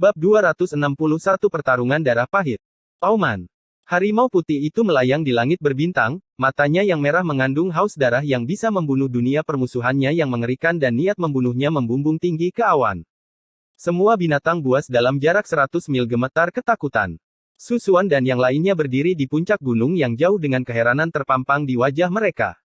Bab 261 Pertarungan Darah Pahit. Auman. Harimau putih itu melayang di langit berbintang, matanya yang merah mengandung haus darah yang bisa membunuh dunia permusuhannya yang mengerikan dan niat membunuhnya membumbung tinggi ke awan. Semua binatang buas dalam jarak 100 mil gemetar ketakutan. Susuan dan yang lainnya berdiri di puncak gunung yang jauh dengan keheranan terpampang di wajah mereka.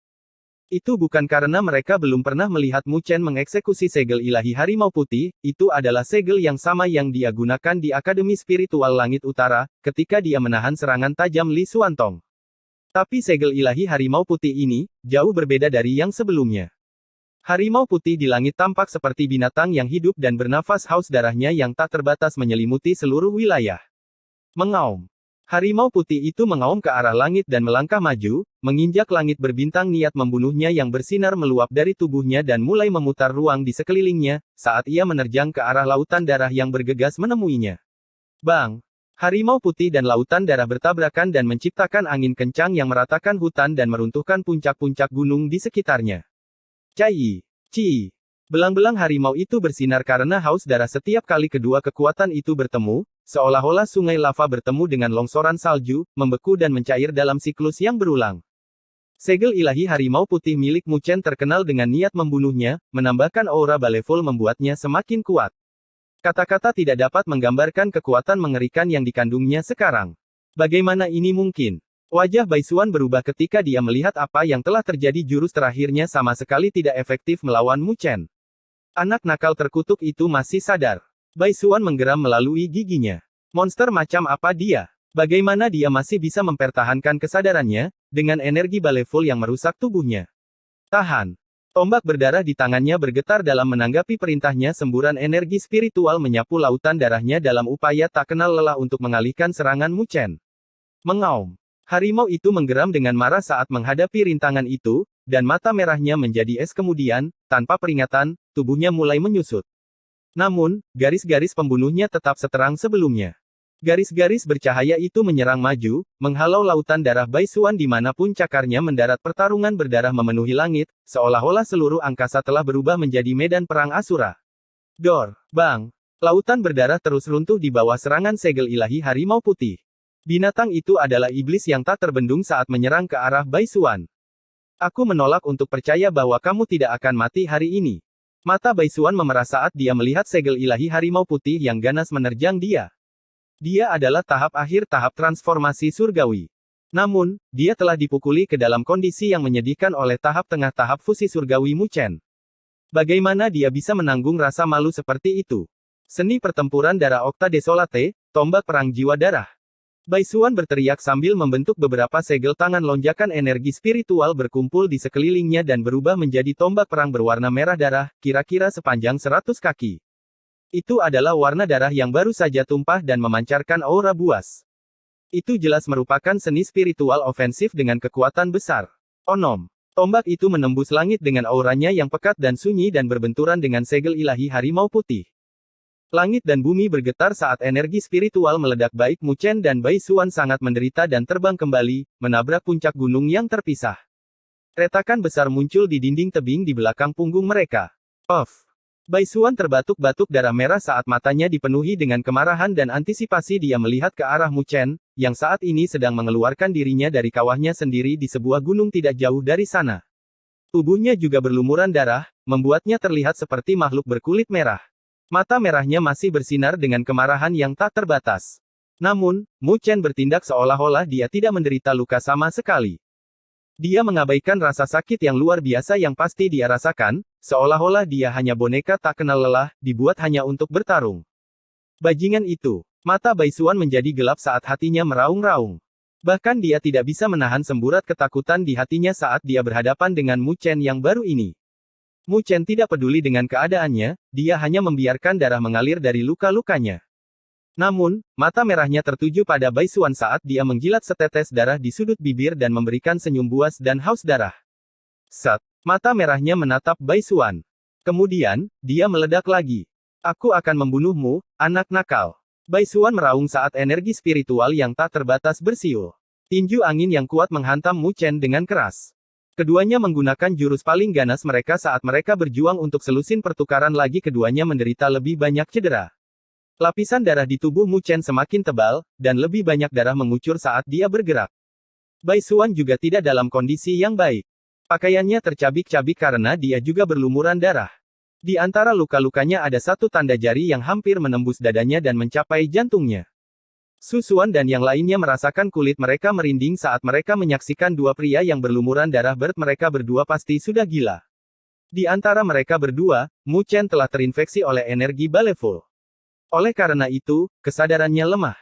Itu bukan karena mereka belum pernah melihat Mu Chen mengeksekusi segel ilahi harimau putih, itu adalah segel yang sama yang dia gunakan di Akademi Spiritual Langit Utara, ketika dia menahan serangan tajam Li Xuantong. Tapi segel ilahi harimau putih ini, jauh berbeda dari yang sebelumnya. Harimau putih di langit tampak seperti binatang yang hidup dan bernafas haus darahnya yang tak terbatas menyelimuti seluruh wilayah. Mengaum. Harimau putih itu mengaum ke arah langit dan melangkah maju, menginjak langit berbintang niat membunuhnya yang bersinar meluap dari tubuhnya dan mulai memutar ruang di sekelilingnya, saat ia menerjang ke arah lautan darah yang bergegas menemuinya. Bang! Harimau putih dan lautan darah bertabrakan dan menciptakan angin kencang yang meratakan hutan dan meruntuhkan puncak-puncak gunung di sekitarnya. Cai! Ci! Belang-belang harimau itu bersinar karena haus darah setiap kali kedua kekuatan itu bertemu, seolah-olah sungai lava bertemu dengan longsoran salju, membeku dan mencair dalam siklus yang berulang. Segel ilahi harimau putih milik Mu Chen terkenal dengan niat membunuhnya, menambahkan aura baleful membuatnya semakin kuat. Kata-kata tidak dapat menggambarkan kekuatan mengerikan yang dikandungnya sekarang. Bagaimana ini mungkin? Wajah Bai Xuan berubah ketika dia melihat apa yang telah terjadi. Jurus terakhirnya sama sekali tidak efektif melawan Mu Chen. Anak nakal terkutuk itu masih sadar. Bai Xuan menggeram melalui giginya. Monster macam apa dia? Bagaimana dia masih bisa mempertahankan kesadarannya, dengan energi baleful yang merusak tubuhnya? Tahan. Tombak berdarah di tangannya bergetar dalam menanggapi perintahnya. Semburan energi spiritual menyapu lautan darahnya dalam upaya tak kenal lelah untuk mengalihkan serangan Mu Chen. Mengaum. Harimau itu menggeram dengan marah saat menghadapi rintangan itu, dan mata merahnya menjadi es kemudian, tanpa peringatan, tubuhnya mulai menyusut. Namun, garis-garis pembunuhnya tetap seterang sebelumnya. Garis-garis bercahaya itu menyerang maju, menghalau lautan darah Bai Xuan dimanapun cakarnya mendarat. Pertarungan berdarah memenuhi langit, seolah-olah seluruh angkasa telah berubah menjadi medan perang Asura. Dor! Bang! Lautan berdarah terus runtuh di bawah serangan segel ilahi harimau putih. Binatang itu adalah iblis yang tak terbendung saat menyerang ke arah Bai Xuan. Aku menolak untuk percaya bahwa kamu tidak akan mati hari ini. Mata Bai Xuan memerah saat dia melihat segel ilahi harimau putih yang ganas menerjang dia. Dia adalah tahap akhir tahap transformasi surgawi. Namun, dia telah dipukuli ke dalam kondisi yang menyedihkan oleh tahap tengah tahap fusi surgawi Mu Chen. Bagaimana dia bisa menanggung rasa malu seperti itu? Seni pertempuran darah Okta Desolate, tombak perang jiwa darah. Bai Xuan berteriak sambil membentuk beberapa segel tangan. Lonjakan energi spiritual berkumpul di sekelilingnya dan berubah menjadi tombak perang berwarna merah darah, kira-kira sepanjang 100 kaki. Itu adalah warna darah yang baru saja tumpah dan memancarkan aura buas. Itu jelas merupakan seni spiritual ofensif dengan kekuatan besar. Onom. Tombak itu menembus langit dengan auranya yang pekat dan sunyi dan berbenturan dengan segel ilahi harimau putih. Langit dan bumi bergetar saat energi spiritual meledak. Baik Mu Chen dan Bai Xuan sangat menderita dan terbang kembali, menabrak puncak gunung yang terpisah. Retakan besar muncul di dinding tebing di belakang punggung mereka. Off. Bai Xuan terbatuk-batuk darah merah saat matanya dipenuhi dengan kemarahan dan antisipasi. Dia melihat ke arah Mu Chen, yang saat ini sedang mengeluarkan dirinya dari kawahnya sendiri di sebuah gunung tidak jauh dari sana. Tubuhnya juga berlumuran darah, membuatnya terlihat seperti makhluk berkulit merah. Mata merahnya masih bersinar dengan kemarahan yang tak terbatas. Namun, Mu Chen bertindak seolah-olah dia tidak menderita luka sama sekali. Dia mengabaikan rasa sakit yang luar biasa yang pasti dia rasakan, seolah-olah dia hanya boneka tak kenal lelah, dibuat hanya untuk bertarung. Bajingan itu. Mata Bai Xuan menjadi gelap saat hatinya meraung-raung. Bahkan dia tidak bisa menahan semburat ketakutan di hatinya saat dia berhadapan dengan Mu Chen yang baru ini. Mu Chen tidak peduli dengan keadaannya, dia hanya membiarkan darah mengalir dari luka-lukanya. Namun, mata merahnya tertuju pada Bai Xuan saat dia menjilat setetes darah di sudut bibir dan memberikan senyum buas dan haus darah. Set! Mata merahnya menatap Bai Xuan. Kemudian, dia meledak lagi. Aku akan membunuhmu, anak nakal. Bai Xuan meraung saat energi spiritual yang tak terbatas bersiul. Tinju angin yang kuat menghantam Mu Chen dengan keras. Keduanya menggunakan jurus paling ganas mereka saat mereka berjuang untuk selusin pertukaran lagi. Keduanya menderita lebih banyak cedera. Lapisan darah di tubuh Mu Chen semakin tebal, dan lebih banyak darah mengucur saat dia bergerak. Bai Xuan juga tidak dalam kondisi yang baik. Pakaiannya tercabik-cabik karena dia juga berlumuran darah. Di antara luka-lukanya ada satu tanda jari yang hampir menembus dadanya dan mencapai jantungnya. Su Xuan dan yang lainnya merasakan kulit mereka merinding saat mereka menyaksikan dua pria yang berlumuran darah. Mereka berdua pasti sudah gila. Di antara mereka berdua, Mu Chen telah terinfeksi oleh energi baleful. Oleh karena itu, kesadarannya lemah.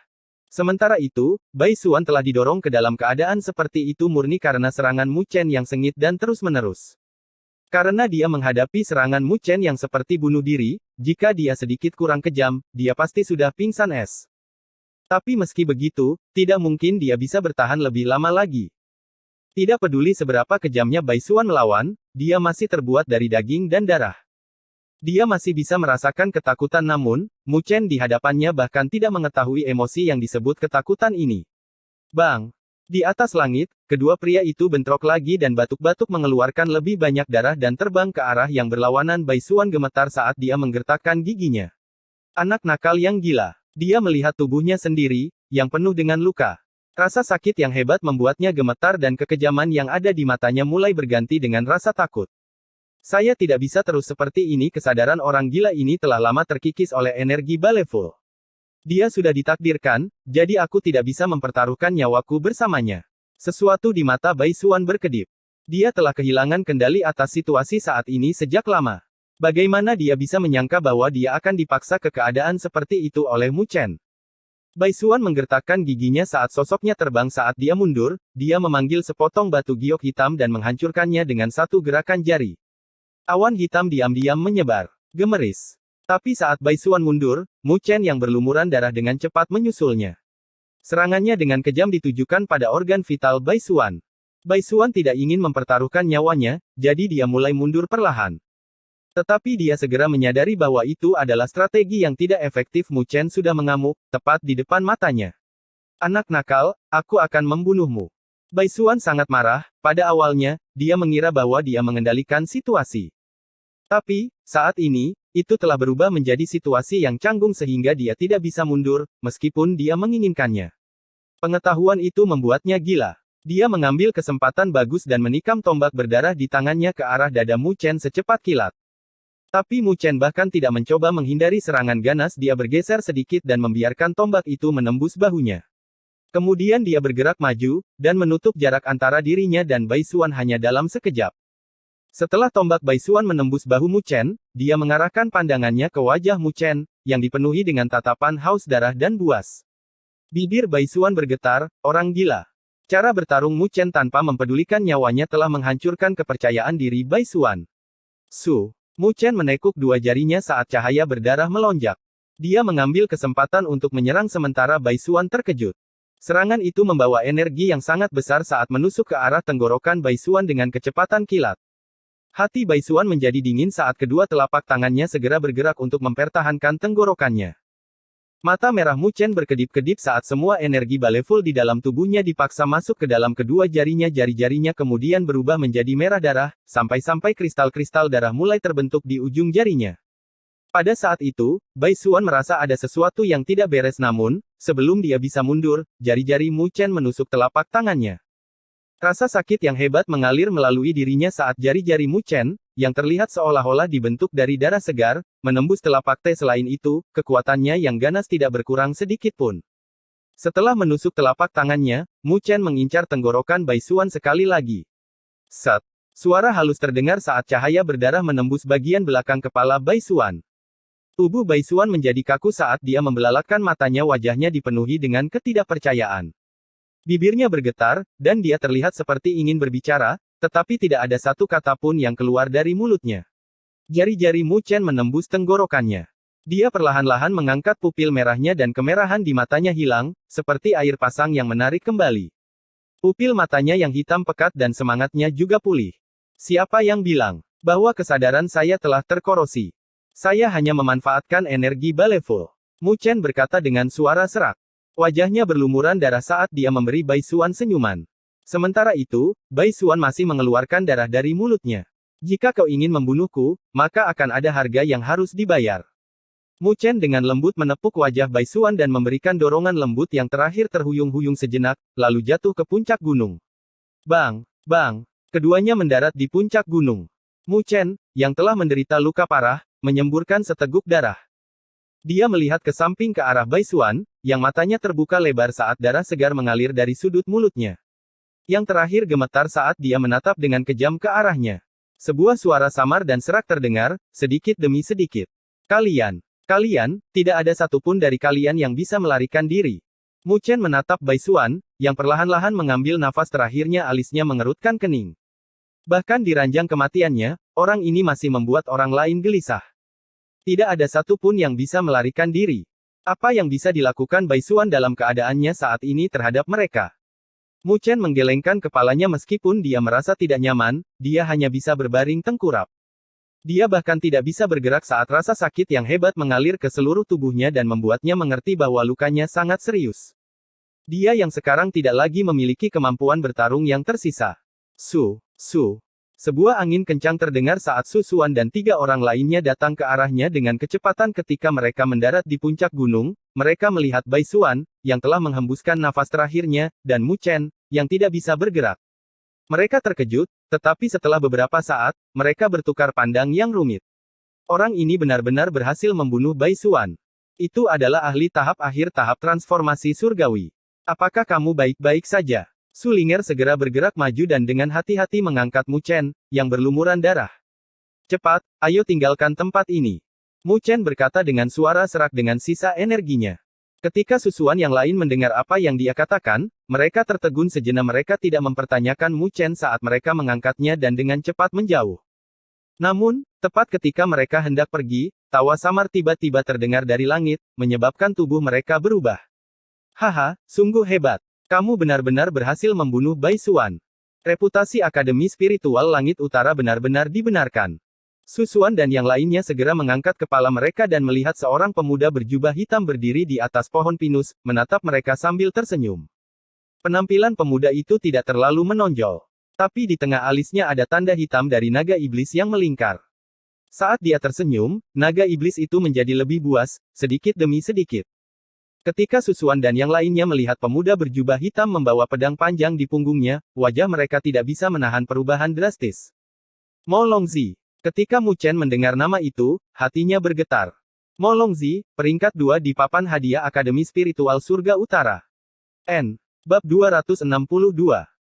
Sementara itu, Bai Xuan telah didorong ke dalam keadaan seperti itu murni karena serangan Mu Chen yang sengit dan terus-menerus. Karena dia menghadapi serangan Mu Chen yang seperti bunuh diri, jika dia sedikit kurang kejam, dia pasti sudah pingsan es. Tapi meski begitu, tidak mungkin dia bisa bertahan lebih lama lagi. Tidak peduli seberapa kejamnya Bai Xuan melawan, dia masih terbuat dari daging dan darah. Dia masih bisa merasakan ketakutan namun, Mu Chen di hadapannya bahkan tidak mengetahui emosi yang disebut ketakutan ini. Bang! Di atas langit, kedua pria itu bentrok lagi dan batuk-batuk mengeluarkan lebih banyak darah dan terbang ke arah yang berlawanan. Bai Xuan gemetar saat dia menggertakkan giginya. Anak nakal yang gila. Dia melihat tubuhnya sendiri, yang penuh dengan luka. Rasa sakit yang hebat membuatnya gemetar dan kekejaman yang ada di matanya mulai berganti dengan rasa takut. Saya tidak bisa terus seperti ini. Kesadaran orang gila ini telah lama terkikis oleh energi baleful. Dia sudah ditakdirkan, jadi aku tidak bisa mempertaruhkan nyawaku bersamanya. Sesuatu di mata Bai Xuan berkedip. Dia telah kehilangan kendali atas situasi saat ini sejak lama. Bagaimana dia bisa menyangka bahwa dia akan dipaksa ke keadaan seperti itu oleh Mu Chen? Bai Xuan menggertakkan giginya saat sosoknya terbang saat dia mundur, dia memanggil sepotong batu giok hitam dan menghancurkannya dengan satu gerakan jari. Awan hitam diam-diam menyebar. Gemeris. Tapi saat Bai Xuan mundur, Mu Chen yang berlumuran darah dengan cepat menyusulnya. Serangannya dengan kejam ditujukan pada organ vital Bai Xuan. Bai Xuan tidak ingin mempertaruhkan nyawanya, jadi dia mulai mundur perlahan. Tetapi dia segera menyadari bahwa itu adalah strategi yang tidak efektif. Mu Chen sudah mengamuk, tepat di depan matanya. Anak nakal, aku akan membunuhmu. Bai Xuan sangat marah. Pada awalnya, dia mengira bahwa dia mengendalikan situasi. Tapi, saat ini, itu telah berubah menjadi situasi yang canggung sehingga dia tidak bisa mundur, meskipun dia menginginkannya. Pengetahuan itu membuatnya gila. Dia mengambil kesempatan bagus dan menikam tombak berdarah di tangannya ke arah dada Mu Chen secepat kilat. Tapi Mu Chen bahkan tidak mencoba menghindari serangan ganas. Dia bergeser sedikit dan membiarkan tombak itu menembus bahunya. Kemudian dia bergerak maju, dan menutup jarak antara dirinya dan Bai Xuan hanya dalam sekejap. Setelah tombak Bai Xuan menembus bahu Mu Chen, dia mengarahkan pandangannya ke wajah Mu Chen, yang dipenuhi dengan tatapan haus darah dan buas. Bibir Bai Xuan bergetar, orang gila. Cara bertarung Mu Chen tanpa mempedulikan nyawanya telah menghancurkan kepercayaan diri Bai Xuan. Mu Chen menekuk dua jarinya saat cahaya berdarah melonjak. Dia mengambil kesempatan untuk menyerang sementara Bai Xuan terkejut. Serangan itu membawa energi yang sangat besar saat menusuk ke arah tenggorokan Bai Xuan dengan kecepatan kilat. Hati Bai Xuan menjadi dingin saat kedua telapak tangannya segera bergerak untuk mempertahankan tenggorokannya. Mata merah Mu Chen berkedip-kedip saat semua energi baleful di dalam tubuhnya dipaksa masuk ke dalam kedua jarinya. Jari-jarinya kemudian berubah menjadi merah darah, sampai-sampai kristal-kristal darah mulai terbentuk di ujung jarinya. Pada saat itu, Bai Xuan merasa ada sesuatu yang tidak beres namun, sebelum dia bisa mundur, jari-jari Mu Chen menusuk telapak tangannya. Rasa sakit yang hebat mengalir melalui dirinya saat jari-jari Mu Chen, yang terlihat seolah-olah dibentuk dari darah segar, menembus telapak T. Selain itu, kekuatannya yang ganas tidak berkurang sedikit pun. Setelah menusuk telapak tangannya, Mu Chen mengincar tenggorokan Bai Xuan sekali lagi. Set! Suara halus terdengar saat cahaya berdarah menembus bagian belakang kepala Bai Xuan. Tubuh Bai Xuan menjadi kaku saat dia membelalakan matanya. Wajahnya dipenuhi dengan ketidakpercayaan. Bibirnya bergetar, dan dia terlihat seperti ingin berbicara, tetapi tidak ada satu kata pun yang keluar dari mulutnya. Jari-jari Mu Chen menembus tenggorokannya. Dia perlahan-lahan mengangkat pupil merahnya dan kemerahan di matanya hilang, seperti air pasang yang menarik kembali. Pupil matanya yang hitam pekat dan semangatnya juga pulih. Siapa yang bilang bahwa kesadaran saya telah terkorosi? Saya hanya memanfaatkan energi baleful. Mu Chen berkata dengan suara serak. Wajahnya berlumuran darah saat dia memberi Bai Xuan senyuman. Sementara itu, Bai Xuan masih mengeluarkan darah dari mulutnya. Jika kau ingin membunuhku, maka akan ada harga yang harus dibayar. Mu Chen dengan lembut menepuk wajah Bai Xuan dan memberikan dorongan lembut yang terakhir terhuyung-huyung sejenak, lalu jatuh ke puncak gunung. Bang! Bang! Keduanya mendarat di puncak gunung. Mu Chen, yang telah menderita luka parah, menyemburkan seteguk darah. Dia melihat ke samping ke arah Bai Xuan, yang matanya terbuka lebar saat darah segar mengalir dari sudut mulutnya. Yang terakhir gemetar saat dia menatap dengan kejam ke arahnya. Sebuah suara samar dan serak terdengar, sedikit demi sedikit. Kalian, tidak ada satupun dari kalian yang bisa melarikan diri. Mu Chen menatap Bai Xuan, yang perlahan-lahan mengambil nafas terakhirnya, alisnya mengerutkan kening. Bahkan di ranjang kematiannya, orang ini masih membuat orang lain gelisah. Tidak ada satupun yang bisa melarikan diri. Apa yang bisa dilakukan Bai Xuan dalam keadaannya saat ini terhadap mereka? Mu Chen menggelengkan kepalanya meskipun dia merasa tidak nyaman, dia hanya bisa berbaring tengkurap. Dia bahkan tidak bisa bergerak saat rasa sakit yang hebat mengalir ke seluruh tubuhnya dan membuatnya mengerti bahwa lukanya sangat serius. Dia yang sekarang tidak lagi memiliki kemampuan bertarung yang tersisa. Su. Sebuah angin kencang terdengar saat Su Xuan dan 3 orang lainnya datang ke arahnya dengan kecepatan ketika mereka mendarat di puncak gunung. Mereka melihat Bai Xuan, yang telah menghembuskan nafas terakhirnya, dan Mu Chen, yang tidak bisa bergerak. Mereka terkejut, tetapi setelah beberapa saat, mereka bertukar pandang yang rumit. Orang ini benar-benar berhasil membunuh Bai Xuan. Itu adalah ahli tahap akhir tahap transformasi surgawi. Apakah kamu baik-baik saja? Su Ling'er segera bergerak maju dan dengan hati-hati mengangkat Mu Chen, yang berlumuran darah. Cepat, ayo tinggalkan tempat ini. Mu Chen berkata dengan suara serak dengan sisa energinya. Ketika susuan yang lain mendengar apa yang dia katakan, mereka tertegun sejenak. Mereka tidak mempertanyakan Mu Chen saat mereka mengangkatnya dan dengan cepat menjauh. Namun, tepat ketika mereka hendak pergi, tawa samar tiba-tiba terdengar dari langit, menyebabkan tubuh mereka berubah. Haha, sungguh hebat. Kamu benar-benar berhasil membunuh Bai Xuan. Reputasi Akademi Spiritual Langit Utara benar-benar dibenarkan. Susuan dan yang lainnya segera mengangkat kepala mereka dan melihat seorang pemuda berjubah hitam berdiri di atas pohon pinus, menatap mereka sambil tersenyum. Penampilan pemuda itu tidak terlalu menonjol. Tapi di tengah alisnya ada tanda hitam dari naga iblis yang melingkar. Saat dia tersenyum, naga iblis itu menjadi lebih buas, sedikit demi sedikit. Ketika Susuan dan yang lainnya melihat pemuda berjubah hitam membawa pedang panjang di punggungnya, wajah mereka tidak bisa menahan perubahan drastis. Mo Longzi. Ketika Mu Chen mendengar nama itu, hatinya bergetar. Mo Longzi, peringkat 2 di papan hadiah Akademi Spiritual Surga Utara. Bab 262.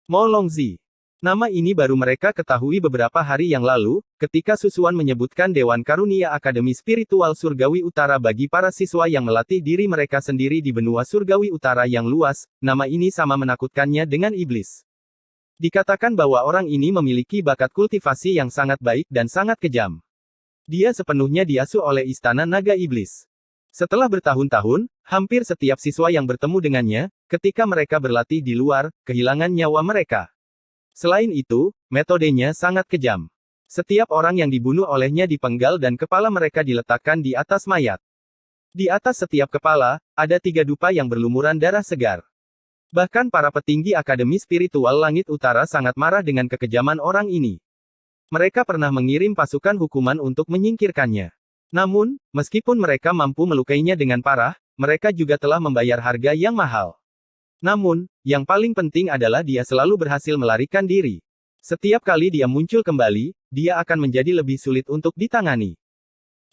Mo Longzi. Nama ini baru mereka ketahui beberapa hari yang lalu, ketika Susuan menyebutkan Dewan Karunia Akademi Spiritual Surgawi Utara bagi para siswa yang melatih diri mereka sendiri di benua Surgawi Utara yang luas. Nama ini sama menakutkannya dengan iblis. Dikatakan bahwa orang ini memiliki bakat kultivasi yang sangat baik dan sangat kejam. Dia sepenuhnya diasuh oleh Istana Naga Iblis. Setelah bertahun-tahun, hampir setiap siswa yang bertemu dengannya, ketika mereka berlatih di luar, kehilangan nyawa mereka. Selain itu, metodenya sangat kejam. Setiap orang yang dibunuh olehnya dipenggal dan kepala mereka diletakkan di atas mayat. Di atas setiap kepala, ada 3 dupa yang berlumuran darah segar. Bahkan para petinggi Akademi Spiritual Langit Utara sangat marah dengan kekejaman orang ini. Mereka pernah mengirim pasukan hukuman untuk menyingkirkannya. Namun, meskipun mereka mampu melukainya dengan parah, mereka juga telah membayar harga yang mahal. Namun, yang paling penting adalah dia selalu berhasil melarikan diri. Setiap kali dia muncul kembali, dia akan menjadi lebih sulit untuk ditangani.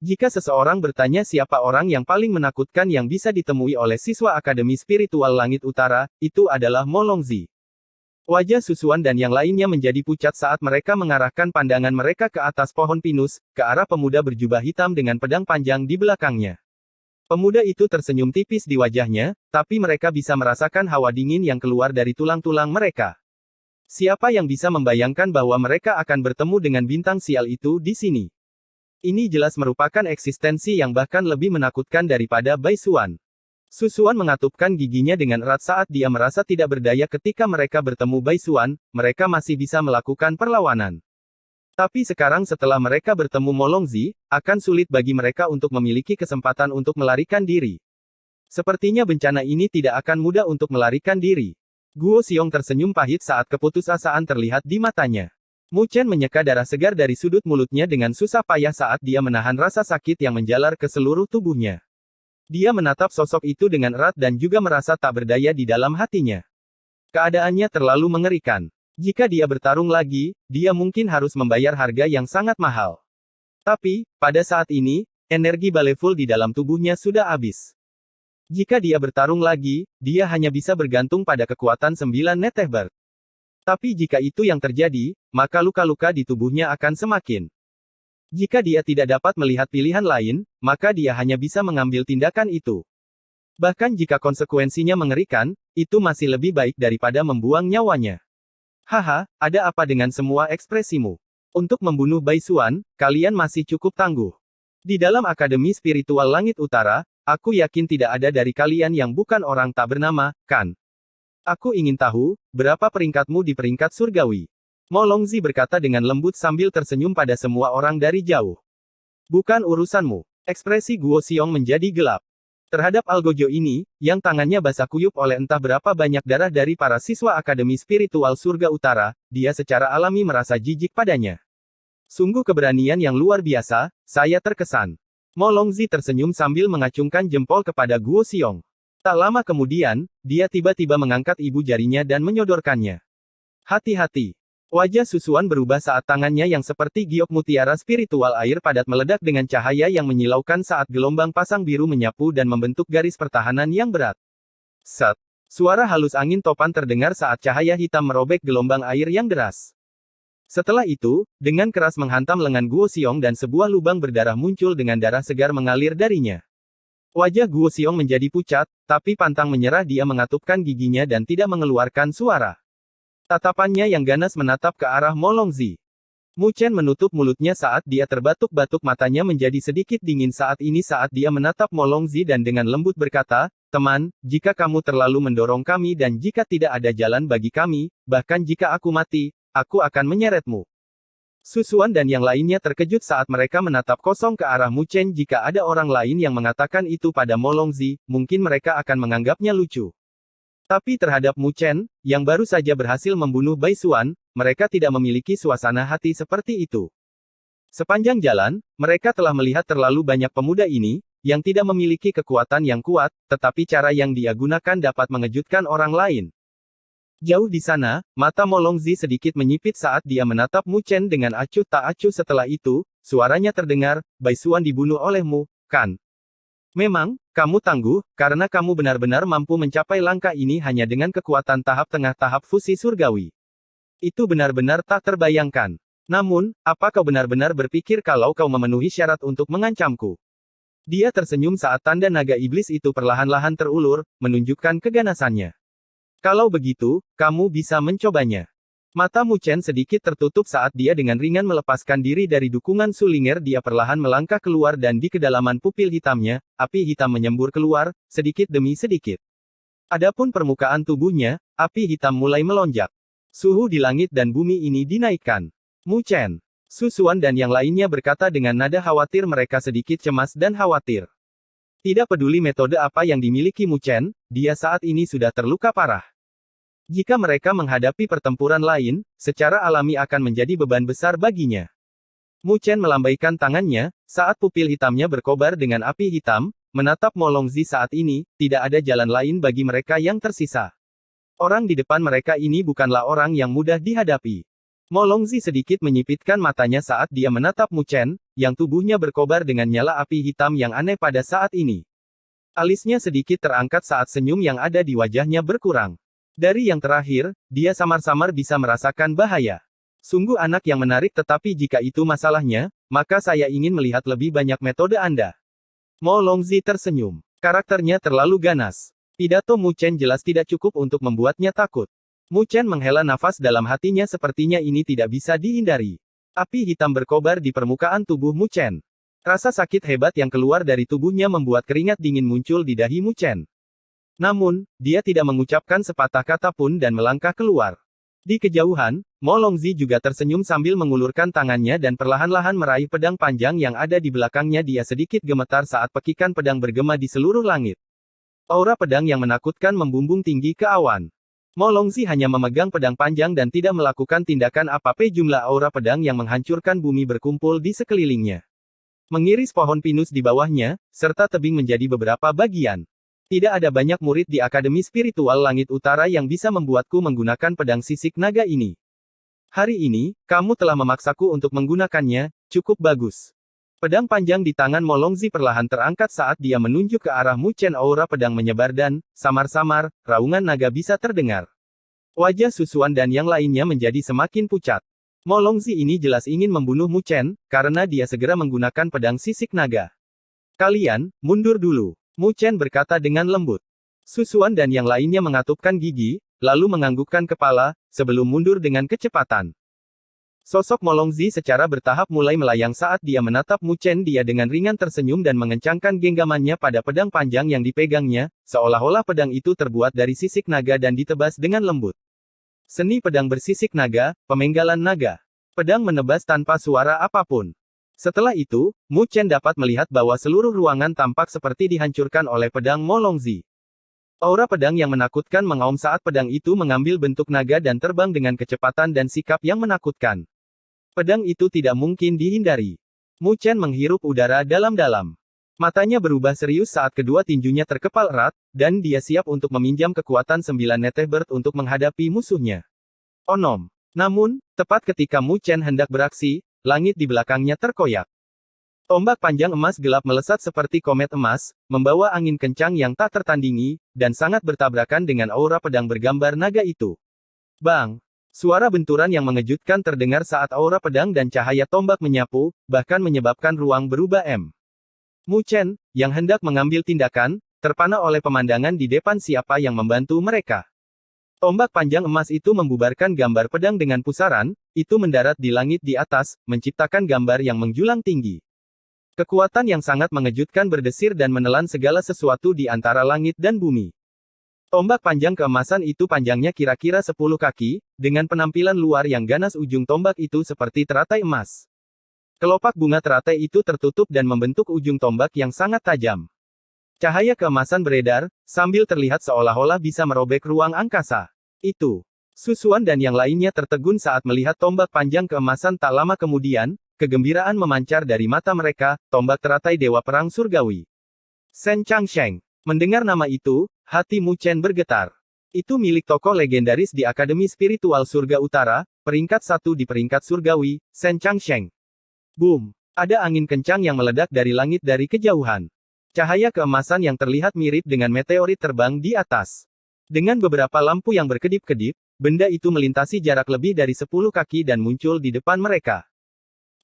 Jika seseorang bertanya siapa orang yang paling menakutkan yang bisa ditemui oleh siswa Akademi Spiritual Langit Utara, itu adalah Mo Longzi. Wajah Susuan dan yang lainnya menjadi pucat saat mereka mengarahkan pandangan mereka ke atas pohon pinus, ke arah pemuda berjubah hitam dengan pedang panjang di belakangnya. Pemuda itu tersenyum tipis di wajahnya, tapi mereka bisa merasakan hawa dingin yang keluar dari tulang-tulang mereka. Siapa yang bisa membayangkan bahwa mereka akan bertemu dengan bintang sial itu di sini? Ini jelas merupakan eksistensi yang bahkan lebih menakutkan daripada Bai Xuan. Susuan mengatupkan giginya dengan erat saat dia merasa tidak berdaya ketika mereka bertemu Bai Xuan, mereka masih bisa melakukan perlawanan. Tapi sekarang setelah mereka bertemu Mo Longzi, akan sulit bagi mereka untuk memiliki kesempatan untuk melarikan diri. Sepertinya bencana ini tidak akan mudah untuk melarikan diri. Guo Xiong tersenyum pahit saat keputusasaan terlihat di matanya. Mu Chen menyeka darah segar dari sudut mulutnya dengan susah payah saat dia menahan rasa sakit yang menjalar ke seluruh tubuhnya. Dia menatap sosok itu dengan erat dan juga merasa tak berdaya di dalam hatinya. Keadaannya terlalu mengerikan. Jika dia bertarung lagi, dia mungkin harus membayar harga yang sangat mahal. Tapi, pada saat ini, energi baleful di dalam tubuhnya sudah habis. Jika dia bertarung lagi, dia hanya bisa bergantung pada kekuatan 9 Netehbert. Tapi jika itu yang terjadi, maka luka-luka di tubuhnya akan semakin. Jika dia tidak dapat melihat pilihan lain, maka dia hanya bisa mengambil tindakan itu. Bahkan jika konsekuensinya mengerikan, itu masih lebih baik daripada membuang nyawanya. Haha, ada apa dengan semua ekspresimu? Untuk membunuh Bai Xuan, kalian masih cukup tangguh. Di dalam Akademi Spiritual Langit Utara, aku yakin tidak ada dari kalian yang bukan orang tak bernama, kan? Aku ingin tahu, berapa peringkatmu di peringkat surgawi? Mo Longzi berkata dengan lembut sambil tersenyum pada semua orang dari jauh. Bukan urusanmu. Ekspresi Guo Xiong menjadi gelap. Terhadap Algojo ini, yang tangannya basah kuyup oleh entah berapa banyak darah dari para siswa Akademi Spiritual Surga Utara, dia secara alami merasa jijik padanya. Sungguh keberanian yang luar biasa, saya terkesan. Mo Longzi tersenyum sambil mengacungkan jempol kepada Guo Xiong. Tak lama kemudian, dia tiba-tiba mengangkat ibu jarinya dan menyodorkannya. Hati-hati. Wajah Susuan berubah saat tangannya yang seperti giok mutiara spiritual air padat meledak dengan cahaya yang menyilaukan saat gelombang pasang biru menyapu dan membentuk garis pertahanan yang berat. Set. Suara halus angin topan terdengar saat cahaya hitam merobek gelombang air yang deras. Setelah itu, dengan keras menghantam lengan Guo Xiong dan sebuah lubang berdarah muncul dengan darah segar mengalir darinya. Wajah Guo Xiong menjadi pucat, tapi pantang menyerah dia mengatupkan giginya dan tidak mengeluarkan suara. Tatapannya yang ganas menatap ke arah Mo Longzi. Mu Chen menutup mulutnya saat dia terbatuk-batuk matanya menjadi sedikit dingin saat dia menatap Mo Longzi dan dengan lembut berkata, teman, jika kamu terlalu mendorong kami dan jika tidak ada jalan bagi kami, bahkan jika aku mati, aku akan menyeretmu. Susuan dan yang lainnya terkejut saat mereka menatap kosong ke arah Mu Chen. Jika ada orang lain yang mengatakan itu pada Mo Longzi, mungkin mereka akan menganggapnya lucu. Tapi terhadap Mu Chen, yang baru saja berhasil membunuh Bai Xuan, mereka tidak memiliki suasana hati seperti itu. Sepanjang jalan, mereka telah melihat terlalu banyak pemuda ini, yang tidak memiliki kekuatan yang kuat, tetapi cara yang dia gunakan dapat mengejutkan orang lain. Jauh di sana, mata Mo Longzi sedikit menyipit saat dia menatap Mu Chen dengan acuh tak acuh. Setelah itu, suaranya terdengar, Bai Xuan dibunuh olehmu, kan? Memang, kamu tangguh, karena kamu benar-benar mampu mencapai langkah ini hanya dengan kekuatan tahap tengah tahap fusi surgawi. Itu benar-benar tak terbayangkan. Namun, apa kau benar-benar berpikir kalau kau memenuhi syarat untuk mengancamku? Dia tersenyum saat tanda naga iblis itu perlahan-lahan terulur, menunjukkan keganasannya. Kalau begitu, kamu bisa mencobanya. Mata Mu Chen sedikit tertutup saat dia dengan ringan melepaskan diri dari dukungan Sulinger. Dia perlahan melangkah keluar dan di kedalaman pupil hitamnya, api hitam menyembur keluar, sedikit demi sedikit. Adapun permukaan tubuhnya, api hitam mulai melonjak. Suhu di langit dan bumi ini dinaikkan. Mu Chen, Susuan dan yang lainnya berkata dengan nada khawatir. Mereka sedikit cemas dan khawatir. Tidak peduli metode apa yang dimiliki Mu Chen, dia saat ini sudah terluka parah. Jika mereka menghadapi pertempuran lain, secara alami akan menjadi beban besar baginya. Mu Chen melambaikan tangannya, saat pupil hitamnya berkobar dengan api hitam, menatap Mo Longzi saat ini, tidak ada jalan lain bagi mereka yang tersisa. Orang di depan mereka ini bukanlah orang yang mudah dihadapi. Mo Longzi sedikit menyipitkan matanya saat dia menatap Mu Chen, yang tubuhnya berkobar dengan nyala api hitam yang aneh pada saat ini. Alisnya sedikit terangkat saat senyum yang ada di wajahnya berkurang. Dari yang terakhir, dia samar-samar bisa merasakan bahaya. Sungguh anak yang menarik, tetapi jika itu masalahnya, maka saya ingin melihat lebih banyak metode Anda. Mo Longzi tersenyum. Karakternya terlalu ganas. Pidato Mu Chen jelas tidak cukup untuk membuatnya takut. Mu Chen menghela nafas dalam hatinya, sepertinya ini tidak bisa dihindari. Api hitam berkobar di permukaan tubuh Mu Chen. Rasa sakit hebat yang keluar dari tubuhnya membuat keringat dingin muncul di dahi Mu Chen. Namun, dia tidak mengucapkan sepatah kata pun dan melangkah keluar. Di kejauhan, Mo Longzi juga tersenyum sambil mengulurkan tangannya dan perlahan-lahan meraih pedang panjang yang ada di belakangnya. Dia sedikit gemetar saat pekikan pedang bergema di seluruh langit. Aura pedang yang menakutkan membumbung tinggi ke awan. Mo Longzi hanya memegang pedang panjang dan tidak melakukan tindakan apa-apa. Jumlah aura pedang yang menghancurkan bumi berkumpul di sekelilingnya, mengiris pohon pinus di bawahnya, serta tebing menjadi beberapa bagian. Tidak ada banyak murid di Akademi Spiritual Langit Utara yang bisa membuatku menggunakan pedang sisik naga ini. Hari ini, kamu telah memaksaku untuk menggunakannya, cukup bagus. Pedang panjang di tangan Mo Longzi perlahan terangkat saat dia menunjuk ke arah Mu Chen. Aura pedang menyebar dan, samar-samar, raungan naga bisa terdengar. Wajah Susuan dan yang lainnya menjadi semakin pucat. Mo Longzi ini jelas ingin membunuh Mu Chen, karena dia segera menggunakan pedang sisik naga. Kalian, mundur dulu. Mu Chen berkata dengan lembut. Susuan dan yang lainnya mengatupkan gigi, lalu menganggukkan kepala, sebelum mundur dengan kecepatan. Sosok Mo Longzi secara bertahap mulai melayang saat dia menatap Mu Chen. Dia dengan ringan tersenyum dan mengencangkan genggamannya pada pedang panjang yang dipegangnya, seolah-olah pedang itu terbuat dari sisik naga dan ditebas dengan lembut. Seni pedang bersisik naga, pemenggalan naga. Pedang menebas tanpa suara apapun. Setelah itu, Mu Chen dapat melihat bahwa seluruh ruangan tampak seperti dihancurkan oleh pedang Mo Longzi. Aura pedang yang menakutkan mengaum saat pedang itu mengambil bentuk naga dan terbang dengan kecepatan dan sikap yang menakutkan. Pedang itu tidak mungkin dihindari. Mu Chen menghirup udara dalam-dalam. Matanya berubah serius saat kedua tinjunya terkepal erat, dan dia siap untuk meminjam kekuatan 9 Netebird untuk menghadapi musuhnya. Onom. Namun, tepat ketika Mu Chen hendak beraksi, langit di belakangnya terkoyak. Tombak panjang emas gelap melesat seperti komet emas, membawa angin kencang yang tak tertandingi, dan sangat bertabrakan dengan aura pedang bergambar naga itu. Bang! Suara benturan yang mengejutkan terdengar saat aura pedang dan cahaya tombak menyapu, bahkan menyebabkan ruang berubah. Mu Chen, yang hendak mengambil tindakan, terpana oleh pemandangan di depan siapa yang membantu mereka. Tombak panjang emas itu membubarkan gambar pedang dengan pusaran, itu mendarat di langit di atas, menciptakan gambar yang menjulang tinggi. Kekuatan yang sangat mengejutkan berdesir dan menelan segala sesuatu di antara langit dan bumi. Tombak panjang keemasan itu panjangnya kira-kira 10 kaki, dengan penampilan luar yang ganas. Ujung tombak itu seperti teratai emas. Kelopak bunga teratai itu tertutup dan membentuk ujung tombak yang sangat tajam. Cahaya keemasan beredar, sambil terlihat seolah-olah bisa merobek ruang angkasa. Itu. Susuan dan yang lainnya tertegun saat melihat tombak panjang keemasan. Tak lama kemudian, kegembiraan memancar dari mata mereka. Tombak teratai Dewa Perang Surgawi. Shen Changsheng. Mendengar nama itu, hati Mu Chen bergetar. Itu milik tokoh legendaris di Akademi Spiritual Surga Utara, peringkat 1 di peringkat surgawi, Shen Changsheng. Boom! Ada angin kencang yang meledak dari langit dari kejauhan. Cahaya keemasan yang terlihat mirip dengan meteorit terbang di atas. Dengan beberapa lampu yang berkedip-kedip, benda itu melintasi jarak lebih dari 10 kaki dan muncul di depan mereka.